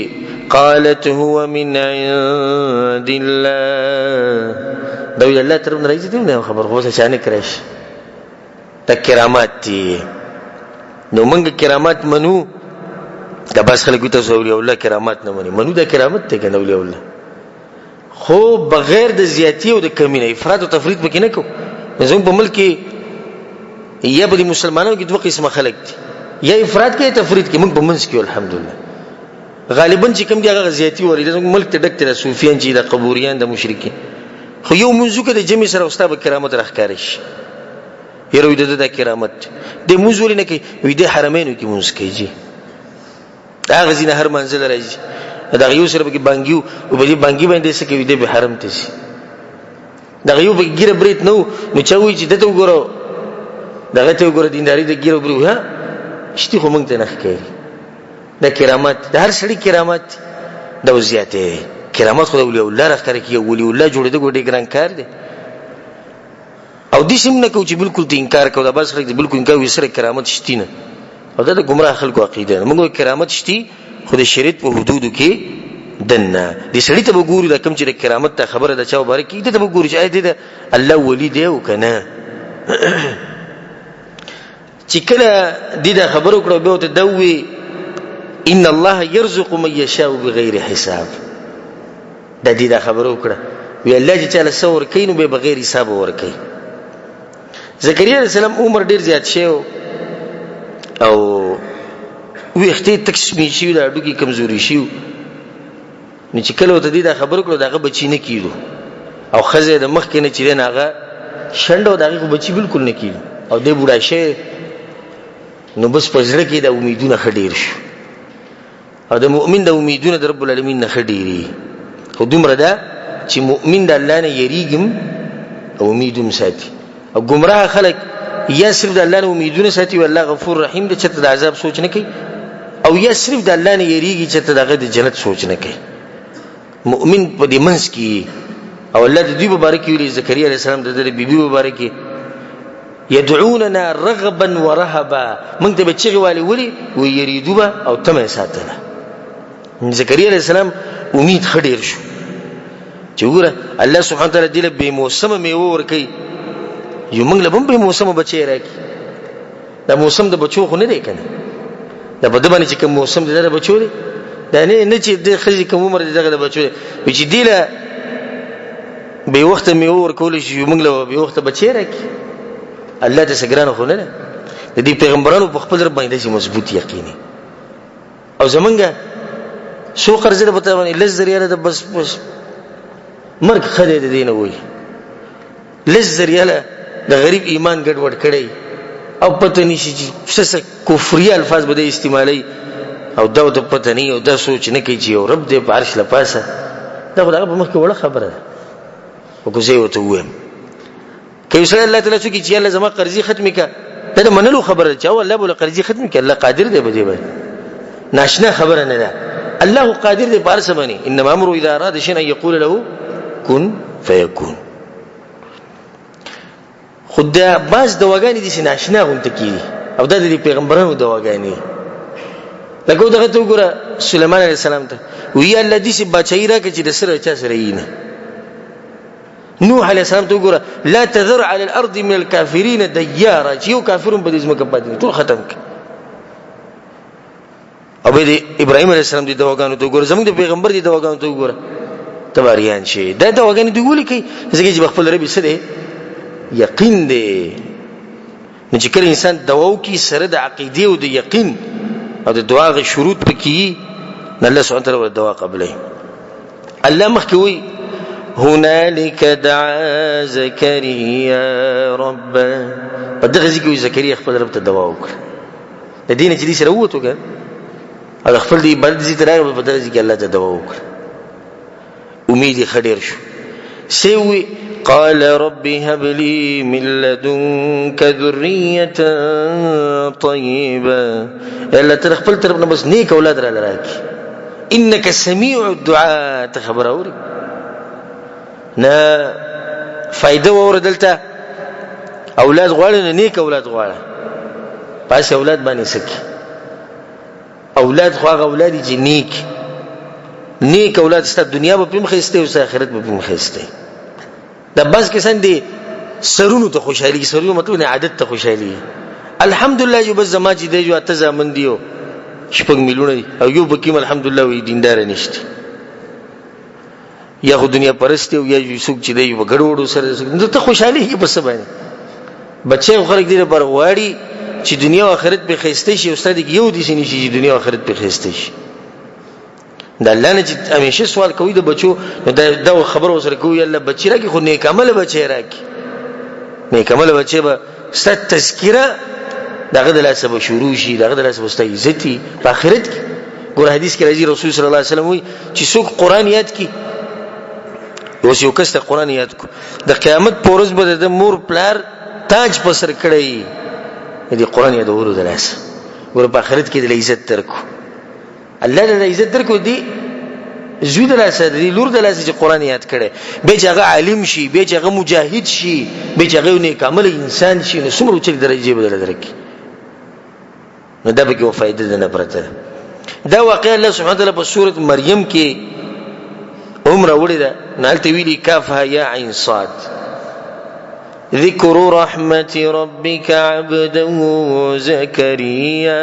قالت هو من عند الله دا وی الله تر راځي ته خبر خو څه نه کړش د کرامات دي نو موږ کرامات منو دا بس خلک ته سوري الله کرامات نه منو د کرامت ته کنه ولي الله خو بغیر د زیاتی او د کمی نه افراط او تفرید پکې نه کو زموږ په ملک یا په مسلمانانو کې دوه قسمه خلک دي یا افراط کې تفرید کې موږ په منځ کې الحمدلله غالبا چې کوم دی هغه زیاتی ورې د ملک ته ډک تر صوفیان چې د قبوریان د مشرکین خو یو منځو کې د جمی سره استاد کرامت راخکارش یره د کرامت د موزول نه کې وې د حرمینو کې منځ کېږي دا غزینه هر منزل راځي دا یو سره کې بانګیو او به بانګي باندې څه کې د حرم ته شي دا یو به ګیره بریت نو چوي چې دته وګورو دغه ته وګورو دینداری د ګیره برو ها شتي خو مونږ ته نه ښکاري دا کرامت د هر سړي کرامت د وزياته کرامت خو د ولي الله راخره کې ولي الله جوړې د ګډي ګران کار دي او دې سم نه کوي چې بالکل ته انکار کوي دا بس خلک بالکل انکار وسره کرامت شتي نه او دا د گمراه خلکو عقیده موږ کرامت شتي خو د شریعت په حدودو کې دنه دې سړی ته وګورو دا کوم چې کرامت ته خبره ده چا مبارک دې ته وګورو چې دې الله ولي دی او کنه چې کله دې دا خبرو کړو به ته دوی ان الله يرزق من يشاء بغیر حساب دا دې دا خبرو کړه وی الله چې چاله سور کینو به بغیر حساب ورکي زکریا علیہ السلام عمر ډیر زیات شو او ویختي تکسمی شي دا ډوکی کمزوري شي نو چې کله ته دې دا خبرو کړو داغه بچی نه کیدو او خزه د مخ کې نه چیرې ناغه شندو داغه بچی بالکل نه کیدو او دې بوډا شه نو بس پزړه کې دا امیدونه خډیر شو او د مؤمن د امیدونه د رب العالمین نه خډيري خو دومره ده چې مؤمن د الله نه یریږم او امیدوم ساتي او گمراه خلک یا صرف د الله نه امیدونه ساتي او الله غفور رحیم دی چې د عذاب سوچ نه کوي او یا صرف د الله نه یریږي چې دغه د جنت سوچ نه کوي مؤمن په دې منځ کې او الله د دې مبارک ویلي زکریا علیه السلام د بیبي مبارک يدعوننا رغبا ورهبا موږ ته بچی والی ولي ويريدوا او تمه ساتله زکریا علیه السلام امید خډیر شو چې وګوره الله سبحانه وتعالى دې له به موسم میوه ورکي یو موږ له به موسم بچی راکې دا موسم د بچو خو نه دی کنه دا په دې باندې چې کوم موسم د بچو دی دا نه چې د خزي کوم عمر دغه د بچو دی چې دی له به وخت میوه ورکول شي موږ له به وخت بچی راکې الله ته سګرانه خو نه د دې پیغمبرانو په خپل رب باندې مضبوط یقیني او زمونږه سو قرضه به ته باندې لزریاله د بس مرګ خدای د دینه وای لزریاله د غریب ایمان ګډوډ کړي او پته نشي چې څه کفري الفاظ به استعمالي او دا د پته نه او دا سوچ نه کوي چې یو رب دې په عرش لپاسه دا خدای په مخ کې وړه خبره ده او کو زه وته وایم کله چې الله تعالی چې الله زما قرضې ختمي کا دا منلو خبره چې او الله بوله قرضې ختمي کا الله قادر دی بده باندې ناشنا خبره نه ده الله قادر دی بار سمني انما امر اذا اراد شيئا يقول له كن فيكون خدای باز دواګانی دي چې ناشنا غونته کیږي او د دې پیغمبرانو دواګانی لکه دغه ته وګوره سليمان عليه السلام ته وی الله دې چې بچی راکې چې د سره چا سره یې نه نوح عليه السلام ته وګوره لا تذر على الارض من الكافرين ديارا چې یو کافرون په دې ځمکه پاتې ټول ختم کړي او به ابراهيم عليه السلام دې دواګانو ته وګوره زموږ د پیغمبر دې دواګانو ته وګوره تباریان شي دا دواګانې دی ولي کوي ځکه چې خپل رب سره یقین دی نو چې کله انسان دواو کی سره د عقیده او د یقین او د دعا غ شروط پکې نه الله سبحانه وتعالى دعا قبله الله مخکوي هنالك دعا زكريا ربه بدغه ځکه زکریا خپل رب ته دعا وکړه د دین چې دې سره وته کړه او خپل دې بل دې ترغه په بدغه ځکه الله ته دعا وکړه امید خډیر شو سوي قال رب هب لي من لدنك ذرية طيبة الا تر خپل طرفنا بس نیک اولاد را لراکی انك سميع الدعاء تخبر اوري نه فائدہ وردلته اولاد غواړي نیک اولاد غواړي پاس اولاد باندې سکی اولاد خو هغه اولاد چې نیک اولاد ست دنیا په مخېسته او آخرت په مخېسته دا بس کسان دي سرونو ته خوشحالي سرونو مطلب نه عادت ته خوشحالي الحمدلله یو بس زما چې دی جو اتزامن دیو شپږ میلیونه او یو بکیم الحمدلله وی دیندار نشته یا خو دنیا پرسته او یا څوک چې دی په ګډوډو سره ته خوشحالي کې بس باندې بچي خلک دې پر واړي چې دنیا او آخرت په خېسته شي استاد یو دي شي چې دنیا او آخرت په خېسته شي دا الله نه چې همیشه سوال کوي د بچو دا خبر وسره کوي الله بچی راکې خو نیک عمل بچی راکې نیک عمل بچی به ست تذکره دغه د لاسه به شروع شي دغه د لاسه واستای عزتي په آخرت کې ګور حدیث کې راځي رسول صلی الله علیه وسلم وي چې څوک قران یاد کی اوس یو کس ته قران یاد کو د قیامت پورز به د مور پلار تاج پر سر کړی دې قران یاد ورو د لاسه ګور په آخرت کې د عزت ترکو الله دې عزت درکو دی زوی دراسه دی لور دراسه چې قران یاد کړي به چې هغه عالم شي به چې هغه مجاهد شي به چې هغه نیک عمل انسان شي نو څومره چې درجه بدل درکې نو دا به کې فائدې نه پرته دا واقعا الله سبحانه وتعالى په سوره مریم کې عمره وړي دا نالته ویلي کافها یا عین صاد ذکر رحمت ربک عبده زکریا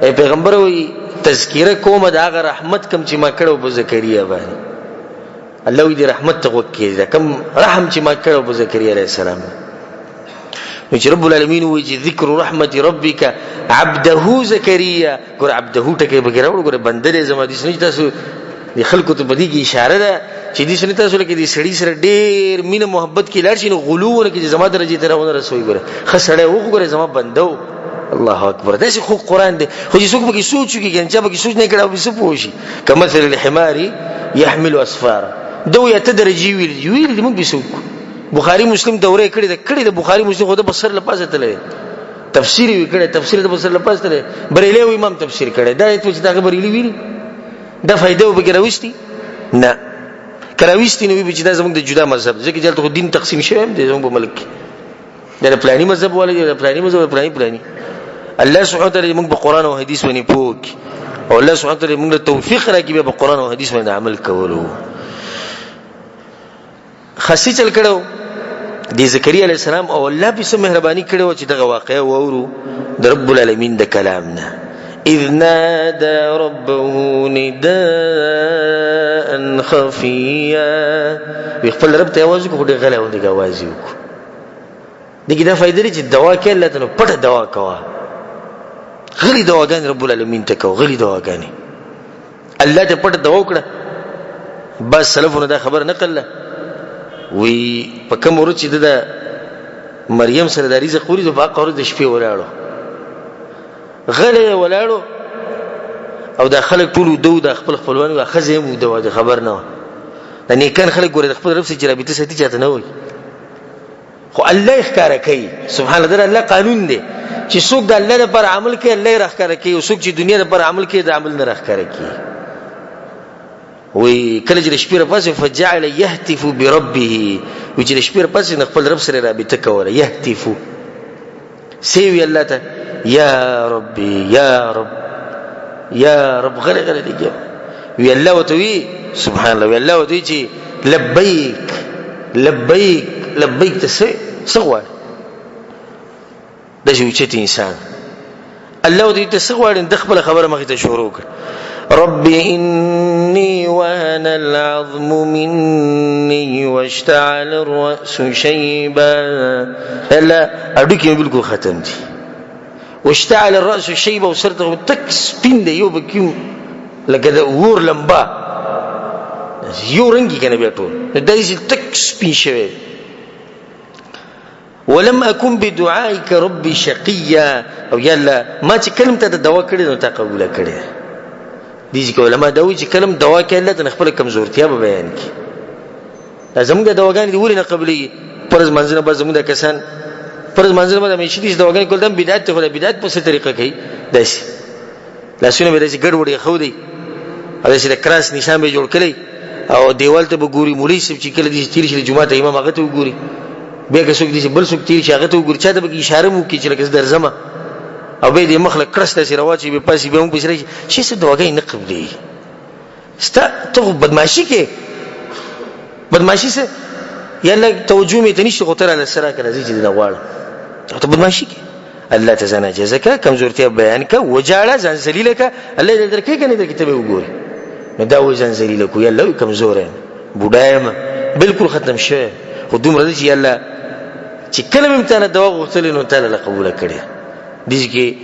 اے پیغمبر وی تذکرہ کوم دا غ رحمت کم چې ما کړو په زکریا باندې الله دې رحمت ته وکړي دا کم رحم چې ما کړو په زکریا علیہ السلام چې رب العالمین وی چې ذکر رحمت ربک عبده زکریا ګور عبده ټکي بګراو ګور بندره زما دي سنج تاسو دي خلکو ته بدی کی اشاره ده چې دي سنت تاسو لکه دي سړی سره ډېر مینه محبت کې لاړ شي نو غلو ورکه زما درجه ته راونه رسوي ګور خسړې وګوره زما بندو الله اکبر. دا خو قران دی، خو چې څوک به سوچ کوي کنه، چې به سوچ نه کړه به څه پوښي. کمثل الحمار يحمل اسفارا، دوه تدرجی ویل موږ به څوک. بخاری مسلم دوره کړي د بخاری مسلم خو د بصر لپاره تللی تفسیر وکړي، تفسیر د بصر لپاره تللی. بریلی امام تفسیر کړي، دا ته چې دا بریلی ویل دا فائدہ وبګرويستي نه کراويستي نو به چې دا زموږ د جدا مذهب ځکه چې دلته دین تقسیم شوی دی زموږ په ملک دا پلاني مذهب ولې دا پلاني مذهب پلاني. الله سبحانه وتعالى موږ په قران او حديث باندې پوک، او الله سبحانه وتعالى موږ ته توفیق راکړي په قران او حديث باندې عمل کولو. خاصی چل کړو د زکریا علی السلام او الله په سم مهرباني کړو چې دغه واقعه وورو د رب العالمین د کلامنا. اذ نادى ربه نداء خفيا، خپل رب ته आवाज وکړي غلا و دغه आवाज وکړي. دغه دا فائدې لري چې دوا کې الله ته پټه دوا کوا، غلي دواګان رب العالمین ته کو، غلي دواګان الله ته پټه دوا وکړه. بس سلفونه دا خبر نقل وی په کوم ورځ چې د مریم سره د رزق ورې په هغه ورځ د شپې ولاړو غلې ولاړو او د خلک ټول دوه د خپل خپلوان او خزه مو د خبر نه د نیکان خلک ګوره د خپل رب سره جرابته ساتي چاته نه وي، خو الله ښکارا کوي. سبحان الله، الله قانون دی چې څوک د الله لپاره عمل کوي الله یې راښکارا کوي، او څوک چې دنیا لپاره عمل کوي د عمل نه راښکارا کوي. وی کله چې شپې راپاسه فجعل يهتف بربه، وی چې شپې راپاسه خپل رب سره رابطه کوله، يهتف سیوی الله ته یا ربي یا رب یا رب غره دیږي. وی الله وتوی سبحان الله، وی الله وتوی چې لبیک لبیک لبیک تسغوا د شو چې انسان الله دې تسغوا د خپل خبره مخې ته شروع کړ. رب إني وهن العظم مني واشتعل الرأس شيبا، الا اډوکی بالکل ختم دي. واشتعل الرأس شيبا وصرت تک سپین دی، یو بکیو لکه د ور لمبا یو رنگي کنه بیا ټول د دې تک سپین شوی. ولم اكن بدعائك ربي شقيا، او یلا ما چې کلم ته د دوا کړی نو تا قبول کړی. دي چې علماء دا وایي چې کلم دوا کې الله ته خپل کمزورتیا به بیان کړي. زموږ د دواګانې دی ولې نه قبلي پرز منځنه به زموږ د کسان پرز منځنه به مې شې دي دواګانې کول دم بدعت ته بدعت په څه طریقه کوي داسې لاسونه به داسې ګډ وډي خو دی او داسې د کراس نشان به جوړ کړي او دیوال ته به ګوري مولوی صاحب چې کله دې تیر شي جمعه ته امام هغه ته وګوري، بیا که څوک دې بل څوک تیر شي هغه ته وګوري، چاته به اشاره مو کوي چې لکه درځم او به دې مخله کړسته سي رواچي به پاسي به موږ بشري شي څه دواګای نه قبلي. ستا ته بدمعشي کې بدمعشي سه یاله توجه می ته نشي غوتره له سره کړه چې دا غواړه ته بدمعشي کې الله تزنا جزاك کمزورتیا بیان کا وجاړه ځان ذلیل کا الله دې درکې کنه دې کتابه وګوري نو دا و ځان ذلیل کو یاله کمزور بډایم بالکل ختم شه خو دومره چې یاله چې کلمه امتحان دوا غوښتل نو تعالی قبول کړي. دي کې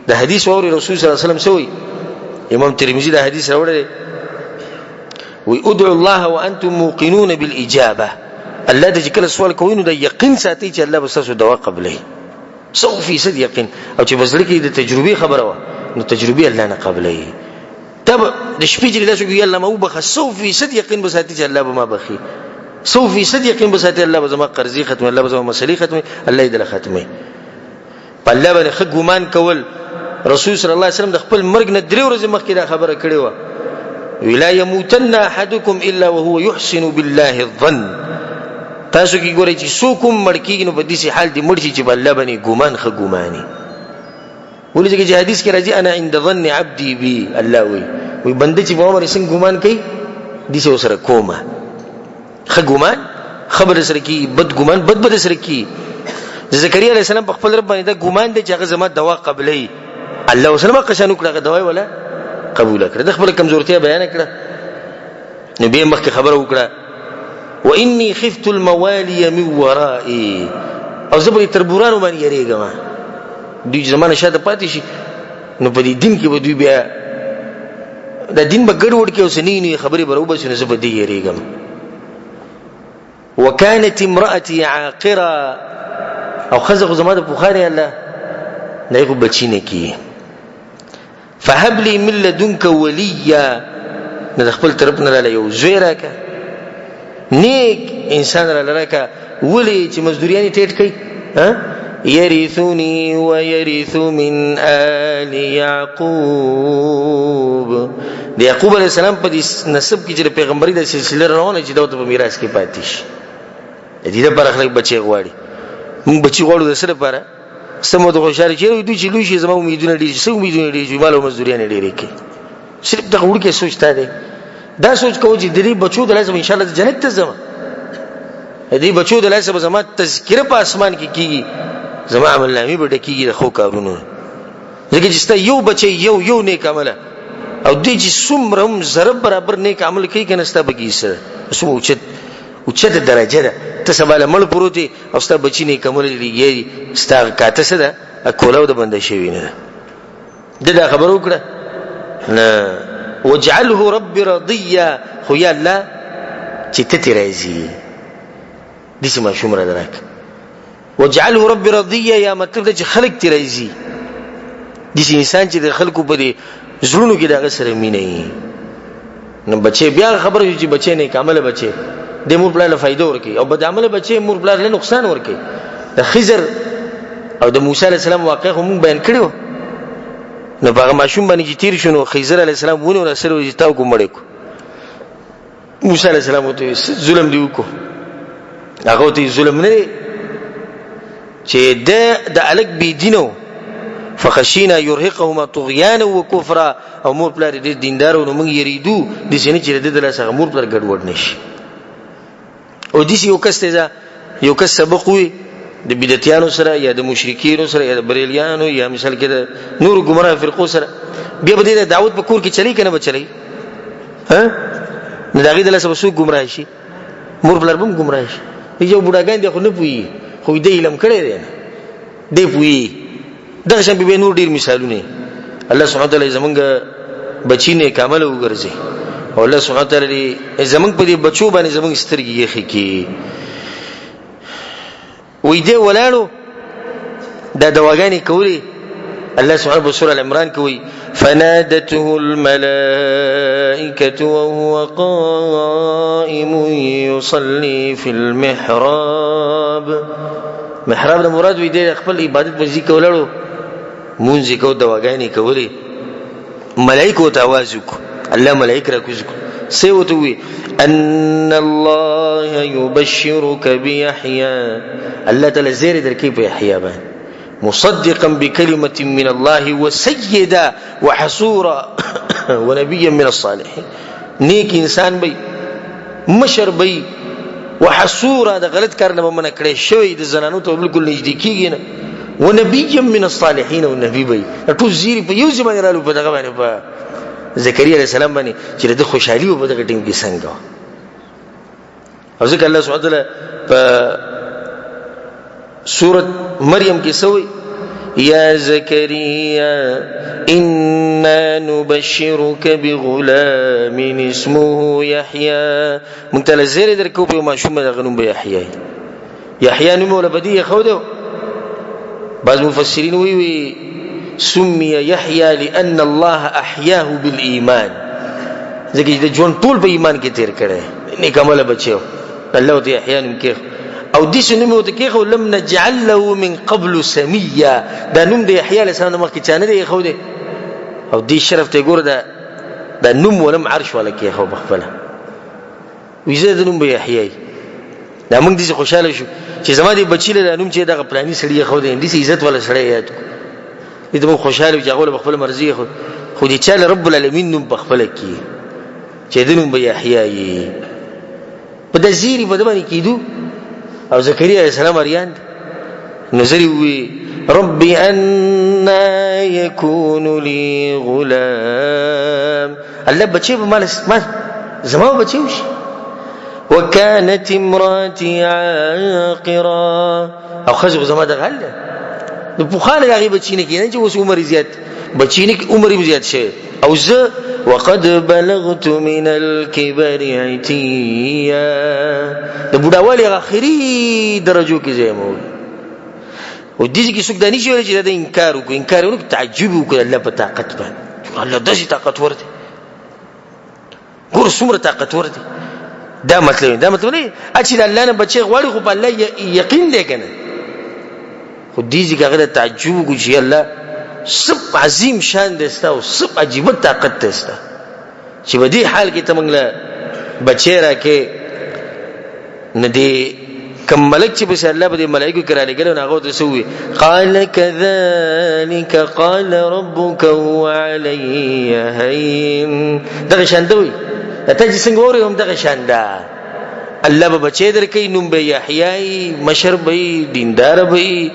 د حدیث اوري رسول صلی الله علیه وسلم سوی امام ترمذی دا حدیث راوړل وی ادعوا الله وانتم موقنون بالاجابه، الله دې کله سوال کوي نو د یقین ساتي چې الله به تاسو دوا قبلې 100% یقین، او چې بزل کې د تجربه خبره و نو تجربه الله نه قبلې. تب د شپې چې لاسو کې الله ما وبخ 100% یقین به ساتي چې الله به ما بخي 100% یقین به ساتي الله به زما قرضې ختم، الله به زما مسلې ختم، الله دې ختمي. په الله باندې خ ګمان کول رسول صلی الله علیه وسلم د خپل مرګ نه 3 ورځې مخکې دا خبره کړې و ولا يموتن احدكم الا وهو يحسن بالله الظن. تاسو کې ګورئ چې څوک مړ کېږي نو په دې حال دې مړ شي چې په الله باندې ګمان خ ګماني. ولې چې حدیث کې راځي انا عند ظن عبدي بي، الله وي بنده چې په عمر څنګه ګمان کوي دې څه سره کومه خ ګمان خبر سره کی بد ګمان بد سره کی. زکریا علیہ السلام په خپل رب باندې دا ګمان دی چې هغه زما دوا قبلې، الله وسلم قشانو کړه دوا ولا قبول کړه، د خپل کمزورتیا بیان کړه. نبی مخکې خبر وکړه واني خفت الموالي من ورائي، او زبر تربورانو باندې یریګم دوی زمانه شاته پاتې شي نو په دې دین کې به دوی بیا د دین په ګډ وډ کې اوسنی خبرې برو بس نه زبر دی یریګم. وكانت امرأتي عاقرة، او خزق زما د بخاری الله دغه بچی نه کی فهب لي من لدنك وليا نه خپل طرف نه لاله یو زوی راکا نیک انسان را لراکا ولی چې مزدوریانی ټیټ کوي ها يرثني ويرث من آل يعقوب د یعقوب علیہ السلام په نسب کې چې پیغمبري د سلسله روانه چې دوت په میراث کې پاتې شي دې لپاره خلک بچي غواړي موږ بچي غواړو د سره لپاره سمو د خوشاله چې دوی چې لوي شي زموږ امیدونه دي چې امیدونه دي چې مالو مزدوریان لري کې صرف د وړ کې سوچتا دي دا سوچ کوو چې د دې بچو د لازم ان شاء الله جنت ته ځم دې بچو د لازم زما تذکره په اسمان کې کیږي زما عمل نامې به ډکیږي د خو کارونو ځکه چې ستا یو بچي یو نیک عمل او دې چې څومره ضرب برابر نیک عمل کوي کنه ستا بګی سره سمو اوچت درجه ده ته سباله مل پروتي او ستا بچی نیک عمل لري ستا کاته څه ده کولاو د بنده شوی نه ده خبرو کړه نه وجعله رب رضيا خو یا الله چې ته راځي دې سم شومره دراک وجعله رب رضيا یا مطلب چې خلق تی راځي دې انسان چې د خلقو په دې زړونو کې دغه سره مینه نه بچي بیا خبره چې بچي نه کامل بچي د مور بل له فائدہ ورکي او بد عمل بچي مور بل له نقصان ورکي د خضر او د موسی عليه السلام واقع هم بیان کړو نو هغه ماشوم باندې چې تیر شونو خضر عليه السلام ونه رسول وي تاو کوم مړ کو موسی عليه السلام ته ظلم دی وکړو هغه ته ظلم نه چې د الک بي دینو فخشینا يرهقهما طغيانا وكفرا او مور بل دې دیندارو نو موږ یریدو د سینې چې د لاسه مور بل ګډوډ نشي او دې یو کس ته یو کس سبق وي د بدعتيانو سره یا د مشرکینو سره یا د بریلیانو یا مثال کې د نور ګمراه فرقو سره بیا به د دعوت په کور کې چلی کنه بچلی ها نه دغه د لاسه وسو ګمراه شي مور بل هم ګمراه شي یو بډاګان دی خو نه پوي خو دې علم کړی دی دې پوي دغه شان به نور ډیر مثالونه الله سبحانه وتعالى زمونږ بچی نه کامل وګرځي او الله سبحانه وتعالى زمونږ په دې بچو باندې زمونږ سترګې یې خکې وې دې ولالو دا دواګانی کوي الله سبحانه په سوره العمران کوي فنادته الملائكه وهو قائم يصلي في المحراب محراب د مراد وې دې خپل عبادت په ځای کولړو مونږ کو دواګانی کوي ملائکه ته आवाज وکړه الله ملائکه راکوز سيوتوي ان الله يبشرك بيحيى الله تعالی زیر درکې په يحيى باندې مصدقا بكلمه من الله وسيدا وحصورا ونبيا من الصالحين نیک انسان به مشر به وحصورا د غلط کار نه منع کړي شوی د زنانو ته بالکل نږدې کیږي نه ونبيا من الصالحين والنبي به ټول زیری په یو ځمانه رالو په دغه باندې په زكريا عليه السلام باندې چې د خوشحالي په دغه ټیم کې څنګه او ځکه الله سبحانه وتعالى په سورة مريم کې سوي يا زكريا إنا نبشرك بغلام اسمه يحيى منتلزير دركو په ماشوم دغه نوم به يحيى نوم ولا بديه خوده بعض مفسرين وي سمي يحيى لأن الله أحياه بالإيمان ځکه چې جون ټول په ایمان کې تیر کړي نیک عمل بچو الله ته احيان کې او دې شنو ته کې لم نجعل له من قبل سميا دا نوم د يحيى عليه السلام مخکې چانه دی خو دې او دې شرف ته ګور دا نوم ولم عرش ولا کې خو بخبله ویزه د نوم به يحيى دا موږ دې خوشاله شو چې زما دې بچی له نوم چې دغه پلاني سړی خو دې دې عزت ولا سړی یاد دې موږ خوشاله چې هغه بخبله مرزي خو دې چاله رب العالمین نوم بخبله کې چې د نوم به يحيى په د زیری په دمن کېدو او زكريا عليه السلام اریان نظری وی ربي ان يكون لي غلام الله بچي به مال زما بچي وش وكانت امراتي عاقرا او خزو زما د غل د بوخاله هغه بچی نه کینې چې اوس عمر زیات بچی نه عمر زیات شه او زه وقد بلغت من الكبر عتيا د بډاوالي اخري درجو کې زمو او دې کې څوک دانی شي چې دا انکار وکړي انکار وکړي تعجب وکړي الله په طاقت باندې الله داسې طاقت ورته ګور څومره طاقت ورته دا مطلب نه چې الله نه بچي غواړي خو په الله یقین دی کنه خو دې چې هغه تعجب وکړي چې الله سب عظیم شان دستا او سب عجیب طاقت دستا چې په دې حال کې تمنګله بچی راکې ندی کم ملک چې بس الله به ملائکه کرا لګل نه هغه تسوي قال كذلك قال ربك هو علي هين دغه شاندوي ته چې څنګه وره هم دغه شاندا الله به بچی درکې نوم به یحیی مشر به دیندار به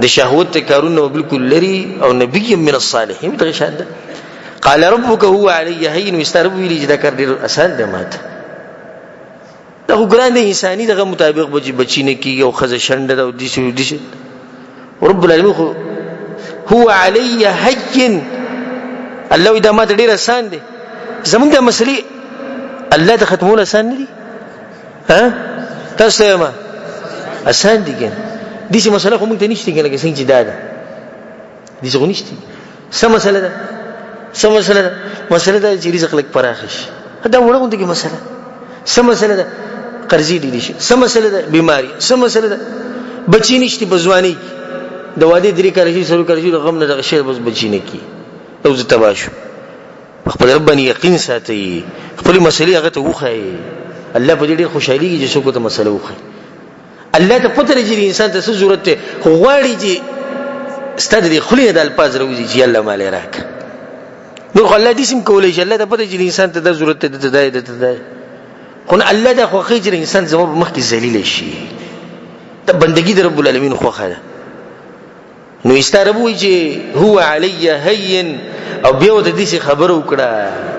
د شهوت کارونه بالکل لري او نبی من الصالحین دغه شاندا قال ربك هو علي هين واسترب ویلی چې دا کار ډیر آسان دی ماته دا ګران دی انساني دغه مطابق بچی نه کیږي او خزه شنده او دیشه رب العالمین هو علي هين الله دا ماته ډیر آسان دی زمونږ د مسلې الله ته ختمول آسان نه دي ها تاسو ما آسان دي کنه دې مسله خو موږ ته نشته کنه څنګه چې دا ده دې څه نشته سم مسله ده سم مسله ده مسله ده چې رزق لک پراخش دا وړاندې کې مسله سم مسله ده قرضې دي شي سم مسله ده بیماری سم مسله ده بچی نشته بزوانی د واده درې کال شي سره کال شي غم نه دغه شی بس بچی نه کی او زه تباشو خپل رب باندې یقین ساتي خپل مسلې هغه ته وخی الله په دې ډېر خوشالي کې چې څوک ته مسله وخی الله ته پته لري انسان ته څه ضرورت ته غواړي چې ستاسو د خلینو د الفاظ راوځي چې الله مال راک نو الله دې سم کولای شي الله ته پته چې انسان ته د ضرورت ته خو الله ته خو خېجر انسان زموږ مخ کې ذلیل شي ته بندگی د رب العالمین خو خاله نو استربوي چې هو علی هین او بیا د دې خبر وکړه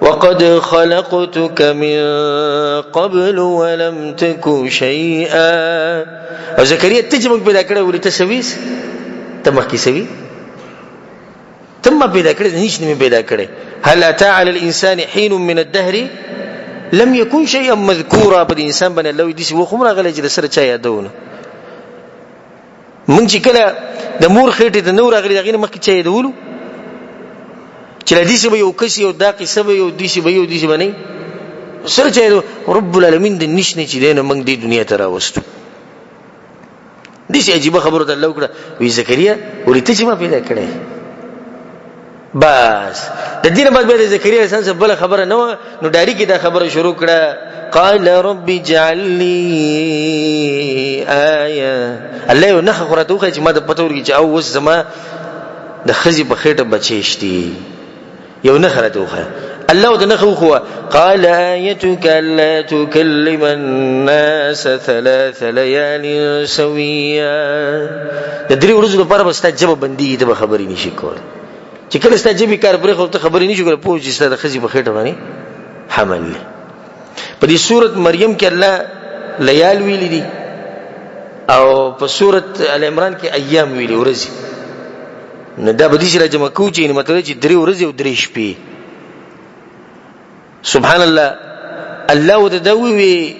وقد خلقتك من قبل ولم تك شيئا او زكريا تجمع پیدا کړه ولې تسويس تمخ کی سوي تم پیدا کړه هیڅ نه پیدا کړه هل اتى على الانسان حين من الدهر لم يكن شيئا مذكورا په انسان باندې الله دې و خمره غلې چې سره چا یادونه مونږ چې کله د مور خېټه د نور غلې دغه مخ کې چا یادولو چې لدې به یو کس یو دا قصه به یو دیشي به یو دیشي باندې سره چا رب العالمین د نشنه چې دینه موږ د دنیا ته راوستو دې عجیب خبره د الله وکړه وی زکریا ولې ته چې ما پیدا کړې بس د دې نه بعد به زکریا انسان څه بل خبره نه نو ډاری کې دا خبره شروع کړه قال رب اجعل لي آیه الله یو نه خبره خو چې ما د پتور کې چې او وس زما د خزي په خېټه بچیشتي یو نه خره دوخه الله د نخو خو قال آیتک لا تكلم الناس 3 ليال سويا د درې ورځې لپاره به ستاسو جواب بندي ته خبرې نشي کول چې کله ستاسو جبي کار پرې خو ته خبرې نشي کول پوه چې ستاسو خزي په خېټه باندې حمل په دې سورۃ مریم کې الله لیال ویلي دي او په سورۃ ال عمران کې ایام ویلي ورځي نه دا به دې سره جمع کوچې نه مطلب چې 3 ورځې او 3 شپې سبحان الله الله وتدوي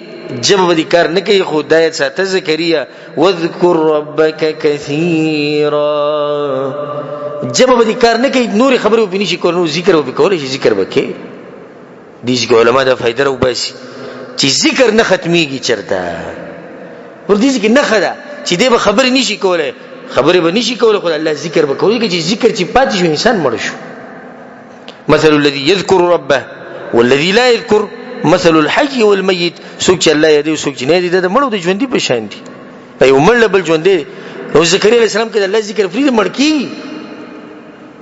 جبه دي کار نه کوي خدای ساته زکریا وذكر ربك كثيرا جبه دي کار نه کوي نور خبرو بني شي کول نو ذکر وکول شي ذکر وکي دې علماء دا فائدہ راو باسي چې ذکر نه ختميږي چرته ور دې کې نه خدا چې دې به خبر نشي کوله خبره به نشي کوله خو الله ذکر وکوي چې ذکر چې پاتې شو انسان مړ شو مثل الذي يذكر ربه والذي لا يذكر مثل الحي والميت سوچ الله يدي سوچ نه دي د مړو د ژوندۍ په شان دي په عمر بل ژوندۍ او زکریا علیہ السلام کې الله ذکر فرید مړ کی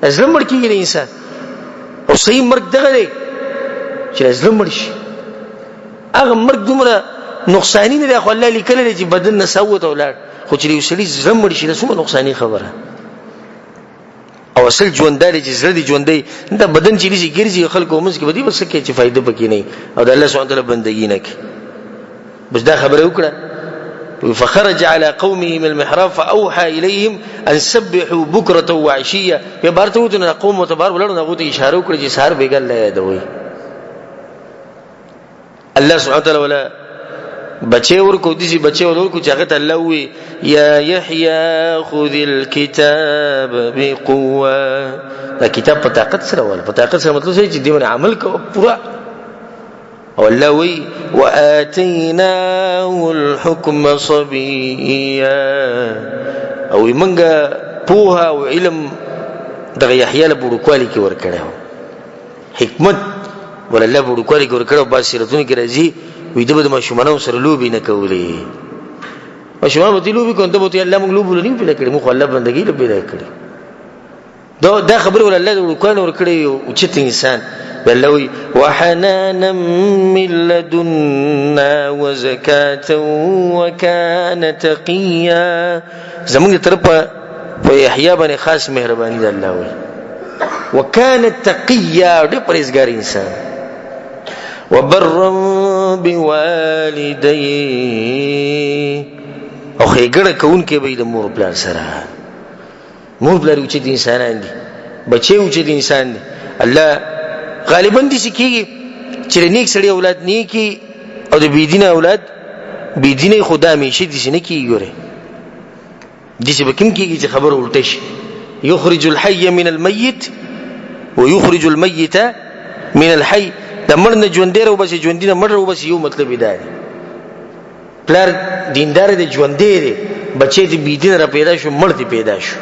ازلم مړ کیږي انسان او صحیح مرګ دغه دی چې ازلم مړ شي هغه مرګ دومره نقصانی نه دی خو الله لیکل چې بدن نه سوت اولاد خو چې یو سړي زلم مړ شي دا څومره نقصانی خبره او اصل ژوندۍ چې زړه دی ژوندۍ دا بدن چې لږی ګرځي خلکو موږ کې بدی وسه کې چې فائدہ پکې نه او د الله سبحانه تعالی بندګی نه کې بس دا خبره وکړه فخرج على قومه من المحراب فاوحى اليهم ان سبحوا بكره وعشيه په بارته وته قوم متبار ولر نه غوته اشاره وکړه چې سحر بیګل لا دوی الله سبحانه تعالی ولا بچي ورکو دي بچي ورکو چې هغه ته الله وي یا يحيى خذ الكتاب بقوه. دا کتاب په طاقت سره ول، په طاقت سره مطلب چې دیونه عمل کو پورا. او الله وی واتیناه الحكم صبيا، او منګه پوها او علم دغه یحیی له بوډکوالی کې ورکړو، حکمت ولله بوډکوالی کې ورکړو. بصیرتونه کې راځي وې د ماشومانو سره لوبي نه کولې. ماشومان به لوبي کوي ته به الله موږ لوبو نه پیدا کړی، موږ الله بندګي له پیدا کړی. دا خبر ولله بوډکوالی ورکړي او چې انسان بلوي وحنانا من لدنا وزكاة وكان تقيا. زمونږ طرفه په یحیی باندې خاص مهرباني ده الله وي. وكان تقيا، ډېر پرهیزګار انسان. وبرا بوالديه، او خېګړه کوونکې به د مور پلار سره. مور پلار چې د انسانان دي، بچي چې د انسان دي. الله غالبا دي سکیږي چې نیک سړی اولاد نیکی او د بيدینه اولاد بيدینه خدا همیشه دي سنه کیږي. ګوره دي چې بکم کیږي چې خبر الټه شي. يخرج الحي من الميت ويخرج الميت من الحي. د مرنه ژوندې او بس ژوندینه مړ او بس یو مطلب دی. پلار دیندار دی ژوندې دی، بچی دی بيدینه را پیدا شو، مړ دی پیدا شو.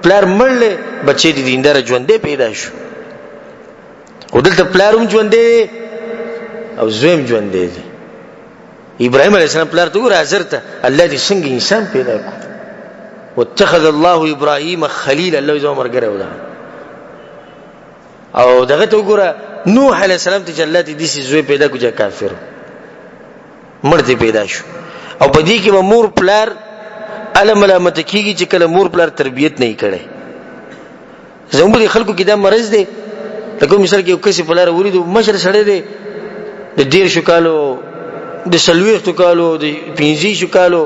پلار مړ بچی دی دیندار ژوندې پیدا شو. ودلته پلارم ژوندې او زویم ژوندې دي. ابراهيم عليه السلام پلار ته ور حاضر ته الله دې څنګه انسان پیدا کو. واتخذ الله ابراهيم خليلا، الله یې عمر ګره ودا. او دغه ته وګوره نوح عليه السلام ته الله دې دې زوی پیدا کو چې کافر مرته پیدا شو. او په دې کې به مور پلار علامت کیږي چې کله مور پلار تربيت نه کړي. زموږ خلکو کې دا مرز دی. لکه مثال کې یو کس په لار وریدو مشر سره دی د ډیر شو کالو د سلويختو کالو د 15 شو کالو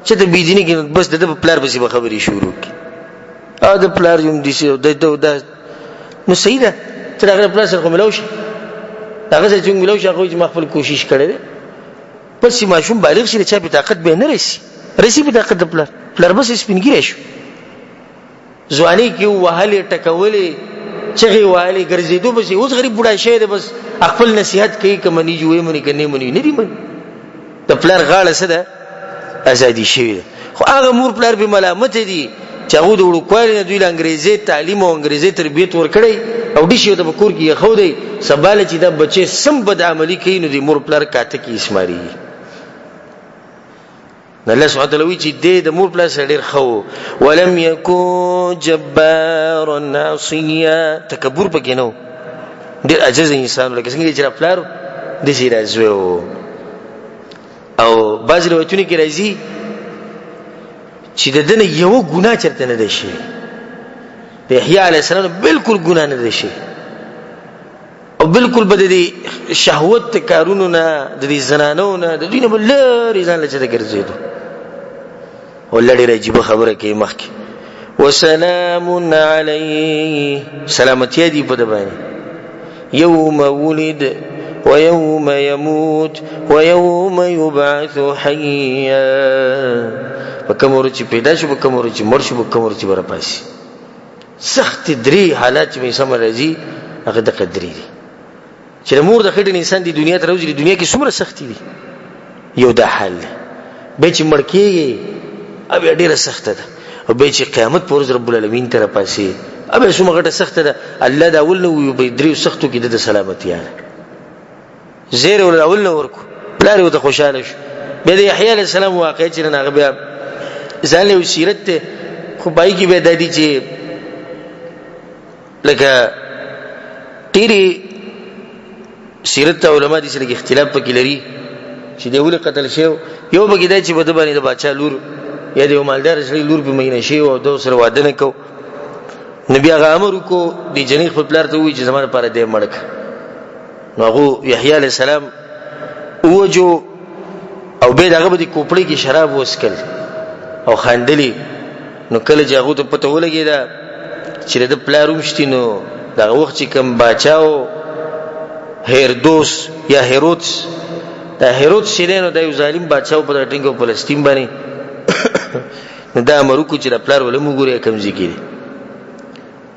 چې د بيدینه کې بس د پلار په سی خبري شروع کی. ا د پلار یم دي سي د نو سیده تر هغه پلار سره ملوش هغه چې ملوش هغه چې خپل کوشش کړي پس ماشوم بالغ شي چې په طاقت به نه رسی په طاقت د پلار بس سپینګری شو. ځواني کې وهاله ټکولې چغي والی ګرځېدو بس اوس غریب بډای شه ده بس خپل نصيحت کوي کمنې جوړې منی کني منی نه دی من د پلار غاړه سره ازادي شي. خو هغه مور پلار به ملامت دي چې هغه د وړوکوالي نه دوی له انګريزي تعلیم او انګريزي تربيت ورکړي او د شي د بکور کې خو دی سباله چې د بچي سم بد عملي کوي نو د مور پلار کاته کې اسماري. الله سبحانه وتعالى چې د مور پلار سره ډېر خو ولم يكن جبارا عصيا، تکبر پکې نو ډېر عجز انسان لکه څنګه چې پلار د شي راځو. او بعض روایتونه کې راځي چې د دنه یو ګناه چرته نه دي شي. د یحیی علی السلام بالکل ګناه نه دي شي او بالکل بد دي شهوت کارونو نه د دې زنانو نه د دینه بل رضان لچته ګرځیدو. ولړي راجیب خبره کې مخکې وسلام علی سلامتی دی په دبانې یوم ولد ويوم يموت ويوم يبعث حيا. وکمور چې پیدا شو وکمور چې مر شو وکمور چې برپاسي. سخت درې حالات چې سم راځي هغه د قدرې دي چې مور د خټین انسان دی دنیا ته راوځي. د دنیا کې څومره سختي دي یو د حال به چې مړ کېږي اب ډیره سخته ده او به چې قیامت پر ورځ رب العالمین ته راپاسي اب څومره غټه سخته ده. الله دا اول نو به درې سختو کې د سلامتی یاره زیر ول اول نو ورکو پلار وته خوشاله شو. به د یحیی علی السلام واقع چې نه هغه بیا ځان له سیرت ته خو پای کې به دادی چې لکه تیری سیرت علماء دي چې لږ اختلاف پکې لري چې دی ول قتل شو. یو بګی دای چې بده باندې د بادشاہ لور یا د مالدار سړي لور په مینه شي او د سره واده نه کو. نبی هغه امر کو د جنیخ په پلار ته وی چې زمانه پر دې مړک. نو هغه یحیی علی السلام وجو او به دغه د کوپړی کې شراب وسکل او خاندلی. نو کله چې هغه ته پته ولګی دا چې د پلاروم شتینو دغه وخت چې کوم بچاو هیرودوس یا هیرودس دا هیرود شیرینو د یو ظالم بادشاہ په ټینګو فلسطین باندې دا امرکو چې د پلار ولمو ګوري کمزې کړي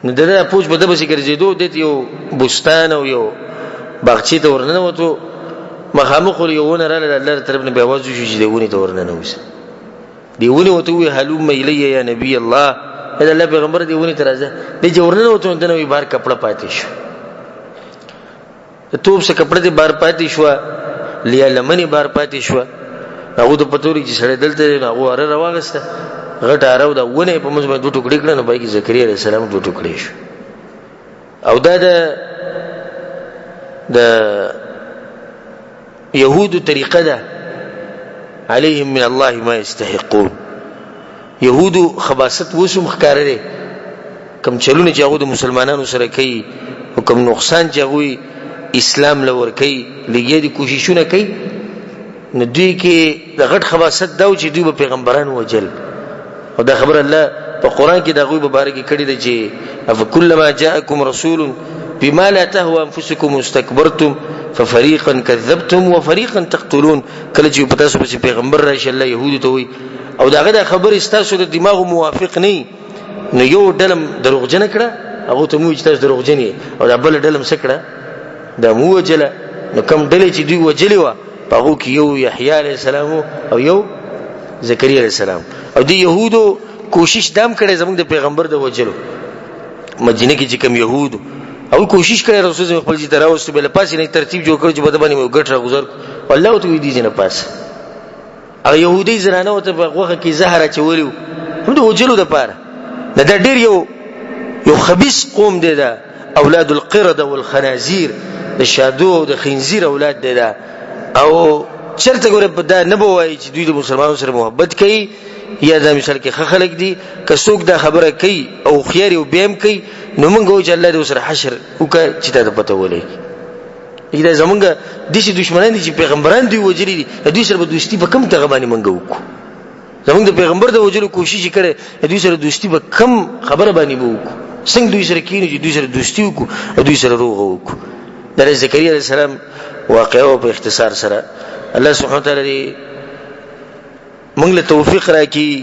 نو دا پوج بده به ګرځېدو د یو بوستان او یو باغچې ته ورننه وته مخامخ یوونه را له الله طرف نه به आवाज شو چې دیونه ته ورننه وځي دیونه وته وی حلوم الیه یا نبی الله دا الله پیغمبر دیونه ته راځه د جوړنه وته د نوې بار کپڑا پاتې شو توپ سے کپڑے دې بار پاتې شو لیا لمنی بار پاتې شو هغه د پتوري چې سړی دلته نه هغه اره راوغسته غټ اره دا ونه په موږ باندې دوه ټوکړي کړل نو باقي زکریا علیه السلام دوه ټوکړي شو او دا د يهود طریقه ده عليهم من الله ما يستحقون يهود خباثت وسم ښکارې کم چلونه چې هغه د مسلمانانو سره کوي او کم نقصان چې هغه اسلام لور کوي لګي دي کوششونه کوي نو دوی کې د غټ خباثت دا چې دوی په پیغمبرانو وجل او دا خبر الله په قران کې دا غوي مبارک کړي دي چې اف كلما جاءكم رسول بما لا تهوى انفسكم استكبرتم ففريقا كذبتم وفريقا تقتلون کله چې په تاسو په پیغمبر راشي الله يهود ته وي او داغه دا خبر استاسو د دماغ موافق نه نو یو دلم دروغجن کړه هغه ته مو چې تاسو دروغجن او دا بل دلم سکړه دا مو وجله نو کوم دلې چې دوی وجلی و هغه کې یو یحیی علیه السلام او یو زکریا علیه السلام او دی يهودو کوشش دام کړي زموږ د پیغمبر د وجلو مدینه کې چې کوم يهود او کوشش کړي رسول الله خپل ځای راوستو بل پاسې نه ترتیب جوړ کړ چې بده باندې ګټ را گذر الله ته وی دي نه پاس او يهودي زنانه او ته هغه کې زهر چولیو هم د وجلو د پاره دا ډیر یو خبيث قوم دی دا اولاد القرده والخنازير د شادو او د خنزیر اولاد دی دا او چرته ګوره په دا نه بوای چې دوی د مسلمانانو سره محبت کوي یا دا مثال کې خلک دي که څوک دا خبره کوي او خيار او بهم کوي نو موږ وایو چې الله دې سره حشر وکړي چې دا پته ولې دا زمونږ د شي دشمنان دي چې پیغمبران دی وجري دي دوی سره به دوستی په کم تغه باندې منګو وکړو زمونږ د پیغمبر د وجلو کوشش کړي دوی سره دوستی په کم خبره باندې وکړو څنګه دوی سره کینې چې دوی سره دوستی وکړو او دوی سره روغ وکړو د زکریا علیه السلام واقعو په اختصار سره الله سبحانه وتعالى موږ له توفیق راکړي